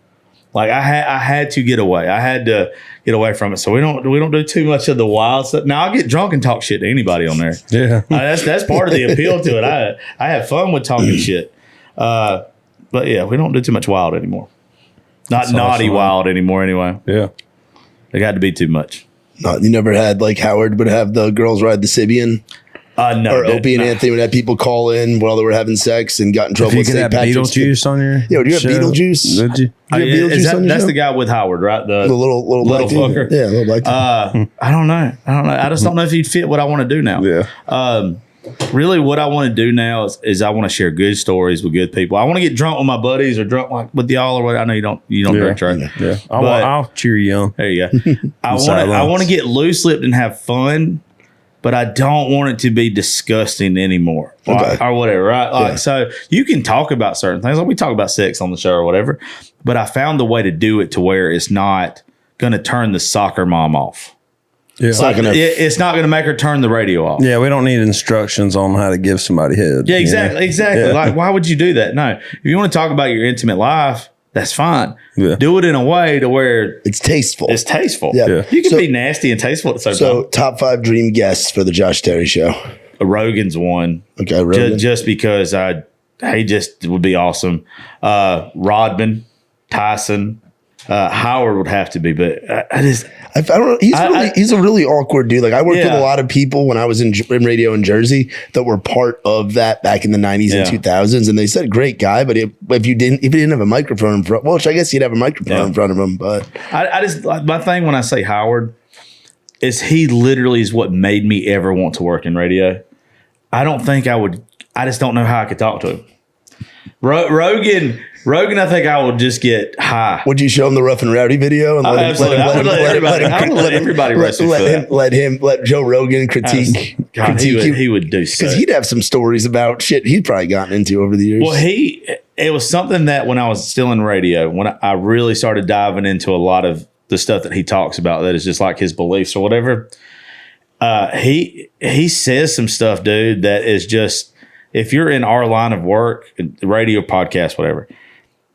Like I had to get away. I had to get away from it. So we don't do too much of the wild stuff. Now I'll get drunk and talk shit to anybody on there. Yeah. That's part of the appeal to it. I have fun with talking shit. But yeah, we don't do too much wild anymore. Not That's naughty awesome. wild anymore anyway. Yeah. They got to be too much. No, you never had like Howard would have the girls ride the Sibian, No. or Opie and Anthony would have people call in while they were having sex and got in trouble. If you with could St. have Patrick's Day. Beetlejuice on your Yo, do you have show, Beetlejuice? Would you? Do you have Beetlejuice on your That's show? the guy with Howard, right? The little black dude? fucker. Yeah, little black dude. I don't know. I just don't know if he'd fit what I want to do now. Yeah. Really, what I want to do now is I want to share good stories with good people. I want to get drunk with my buddies or drunk like with y'all or what. I know you don't drink, Trey. Yeah. But- I'll cheer you on. There you go. I Silence. want to get loose lipped and have fun, but I don't want it to be disgusting anymore, or whatever. Right? Like, so you can talk about certain things. Like we talk about sex on the show or whatever, but I found the way to do it to where it's not going to turn the soccer mom off. Yeah. It's not going to make her turn the radio off. Yeah, we don't need instructions on how to give somebody head. Yeah, exactly. Yeah. Like, why would you do that? No. If you want to talk about your intimate life, that's fine. Yeah. Do it in a way to where It's tasteful. it's tasteful. Yeah. You can So- be nasty and tasteful at the same So, time. top 5 dream guests for the Josh Terry show. Rogan's one. Okay, Rogan. Just because he just would be awesome. Rodman, Tyson, Howard would have to be, but I don't know. He's a really awkward dude. Like I worked with Yeah. a lot of people when I was in radio in Jersey that were part of that back in the 90s and 2000s, and they said great guy, but if he didn't have a microphone in front, well, I guess he'd have a microphone in front of him. But I just my thing when I say Howard is he literally is what made me ever want to work in radio. I don't think I would. I just don't know how I could talk to him. Rogan, I think I would just get high. would you show him the Rough and Rowdy video and Absolutely. I would let everybody wrestle for that. let Joe Rogan critique God, he would do so. because he'd have some stories about shit he'd probably gotten into over the years. Well, it was something that when I was still in radio, when I really started diving into a lot of the stuff that he talks about, that is just like his beliefs or whatever. He says some stuff, dude, that is just, if you're in our line of work, radio, podcast, whatever,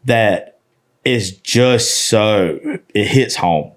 that is just so, it hits home.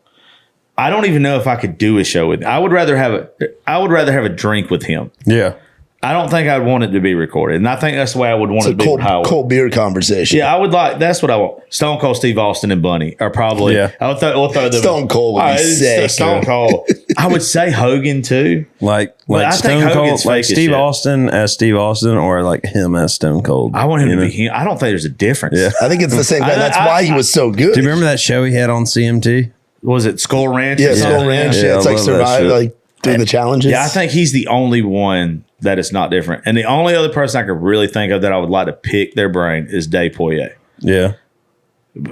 I don't even know if I could do a show with him. I would rather have a drink with him. Yeah. I don't think I'd want it to be recorded. And I think that's the way I would want it's it a to be with Howard. cold beer conversation. Yeah, I would like, that's what I want. Stone Cold Steve Austin and Bunny are probably, Yeah. we'll throw them. Stone Cold would be sick. Stone Cold. I would say Hogan too. Like I think Stone Cold, Hogan's like fake as Steve shit. Austin as Steve Austin, or like him as Stone Cold. I want him you to know? be him. I don't think there's a difference. Yeah. I think it's the same guy. That's why he was so good. Do you remember that show he had on CMT? Was it Skull Ranch? Yeah, or Skull something? Ranch. Yeah, Yeah, it's I like love that survive, shit. like doing the challenges. Yeah, I think he's the only one that is not different. And the only other person I could really think of that I would like to pick their brain is Dave Poirier. Yeah.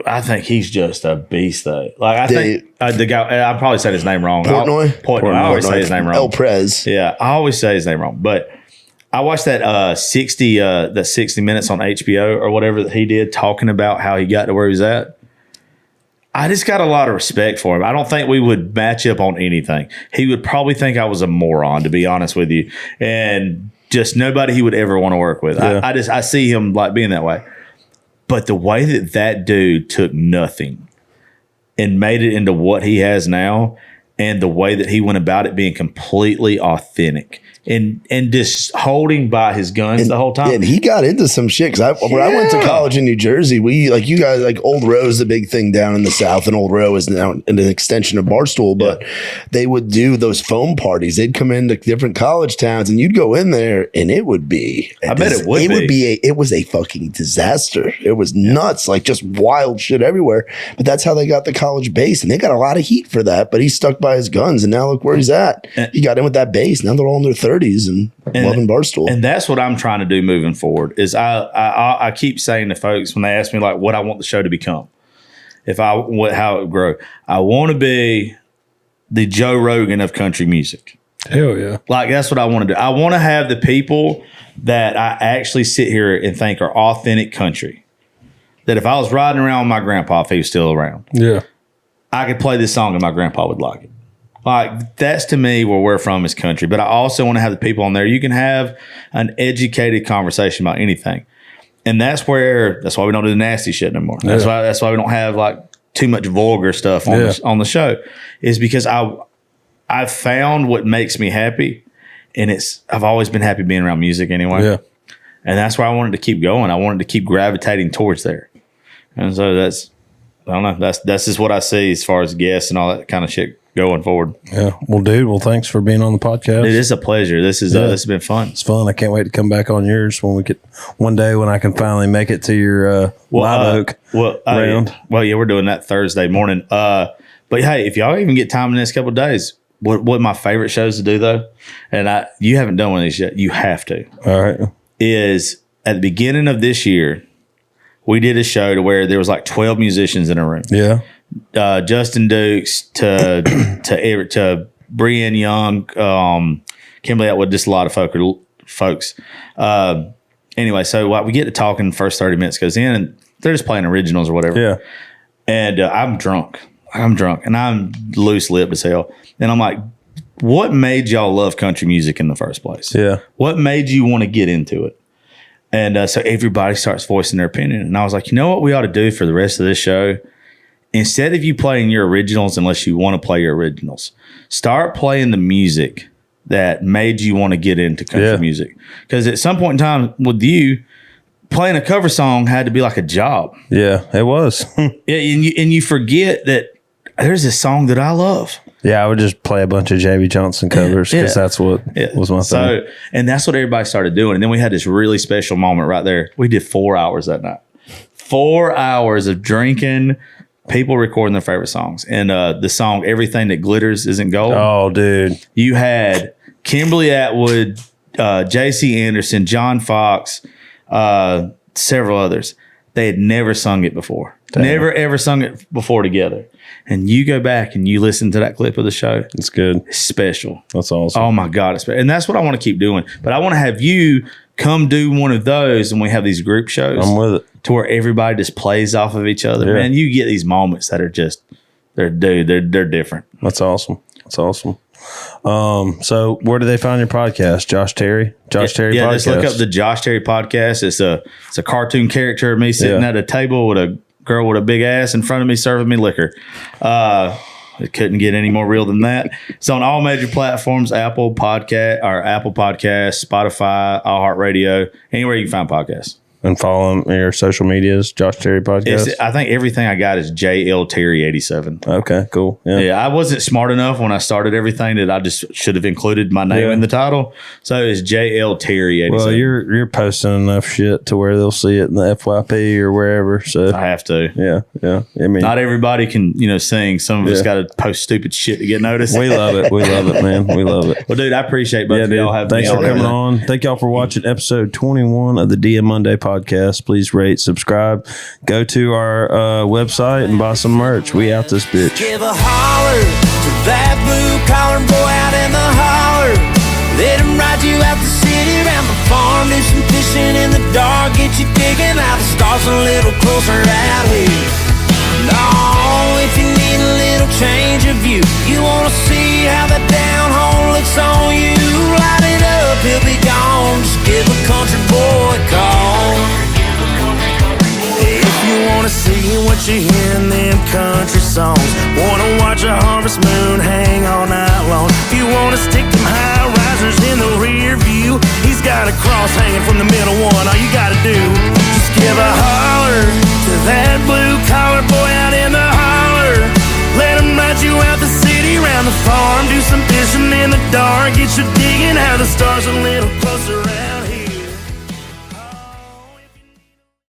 I think he's just a beast, though. Like I Dave- think the guy. I probably said his name wrong. Portnoy? Portnoy. I always say his name wrong. El Prez. Yeah, I always say his name wrong. But I watched that 60 Minutes on HBO or whatever that he did, talking about how he got to where he's at. I just got a lot of respect for him. I don't think we would match up on anything. He would probably think I was a moron, to be honest with you, and just nobody he would ever want to work with. Yeah. I see him like being that way. But the way that dude took nothing and made it into what he has now, and the way that he went about it being completely authentic and just holding by his guns the whole time. And he got into some shit because when I went to college in New Jersey, we like you guys like Old Row is a big thing down in the South, and Old Row is now an extension of Barstool. But they would do those foam parties. They'd come into different college towns, and you'd go in there, and it would be. I bet it would be. It was a fucking disaster. It was nuts, like just wild shit everywhere. But that's how they got the college base, and they got a lot of heat for that. But he stuck by his guns, and now look where he's at. He got in with that base. Now they're all in their 30s and loving Barstool. And that's what I'm trying to do moving forward. Is I keep saying to folks when they ask me like what I want the show to become, how it would grow. I want to be the Joe Rogan of country music. Hell yeah. Like that's what I want to do. I want to have the people that I actually sit here and think are authentic country. That if I was riding around with my grandpa, if he was still around, Yeah. I could play this song and my grandpa would like it. Like that's to me where we're from is country. But I also want to have the people on there. You can have an educated conversation about anything. And that's why we don't do the nasty shit no more. That's why we don't have like too much vulgar stuff on the show, is because I've found what makes me happy, and I've always been happy being around music anyway. Yeah. And that's why I wanted to keep going. I wanted to keep gravitating towards there. And so I don't know. That's just what I see as far as guests and all that kind of shit going forward. Yeah. Well, dude, thanks for being on the podcast. It is a pleasure. This has been fun. It's fun. I can't wait to come back on yours one day when I can finally make it to your live oak round. We're doing that Thursday morning. But hey, if y'all even get time in the next couple of days, what my favorite shows to do though, and you haven't done one of these yet, you have to. All right. Is at the beginning of this year, we did a show to where there was like 12 musicians in a room. Yeah. Justin Dukes to Brian Young, Kimberly Atwood, just a lot of folks. Anyway, so we get to talking, the first 30 minutes goes in, and they're just playing originals or whatever. Yeah. And I'm drunk, and I'm loose-lipped as hell. And I'm like, what made y'all love country music in the first place? Yeah. What made you want to get into it? And so everybody starts voicing their opinion. And I was like, you know what we ought to do for the rest of this show? Instead of you playing your originals, unless you want to play your originals, start playing the music that made you want to get into country music. Because at some point in time with you, playing a cover song had to be like a job. Yeah, it was. And you forget that there's this song that I love. Yeah, I would just play a bunch of J.B. Johnson covers because that's what was my thing. And that's what everybody started doing. And then we had this really special moment right there. We did 4 hours that night. 4 hours of drinking, people recording their favorite songs. And the song Everything That Glitters Isn't Gold. Oh, dude. You had Kimberly Atwood, J.C. Anderson, John Fox, several others. They had never sung it before. Damn. Never, ever sung it before together. And you go back and you listen to that clip of the show. It's good. It's special. That's awesome. Oh, my God. And that's what I want to keep doing. But I want to have you come do one of those, and we have these group shows. I'm with it. To where everybody just plays off of each other. Yeah. Man, you get these moments that are just, they're different. That's awesome. That's awesome. So where do they find your podcast? Josh Terry podcast. Yeah, just look up the Josh Terry podcast. It's a cartoon character of me sitting at a table with a girl with a big ass in front of me serving me liquor. It couldn't get any more real than that. It's on all major platforms: Apple Podcast, Spotify, iHeartRadio, anywhere you can find podcasts. And follow him on your social medias, Josh Terry Podcast. I think everything I got is JL Terry 87. Okay, cool. Yeah, I wasn't smart enough when I started everything that I just should have included my name in the title. So it's JL Terry 87. Well, you're posting enough shit to where they'll see it in the FYP or wherever. So I have to. Yeah. I mean, not everybody can sing. Some of us got to post stupid shit to get noticed. We love it. We love it, man. We love it. Well, dude, I appreciate both of y'all having me on. Thanks for coming on. Thank y'all for watching episode 21 of the DM Monday podcast. Please rate, subscribe, go to our website and buy some merch. We out this bitch. Give a holler to that blue collar boy out in the holler. Let him ride you out the city, around the farm, do some fishing in the dark, get you digging out the stars a little closer out here. No, if you need a little change of view, you want to see how the down home looks on you, light it up, he'll be gone. Just give a country boy a call. If you want to see what you hear in them country songs, want to watch a harvest moon hang all night long, if you want to stick them high risers in the rear view, he's got a cross hanging from the middle one. All you got to do, just give a holler to that blue collar boy out in the holler. Let him ride you out the city, round the farm, do some fishing in the dark, get you digging how the stars a little closer out.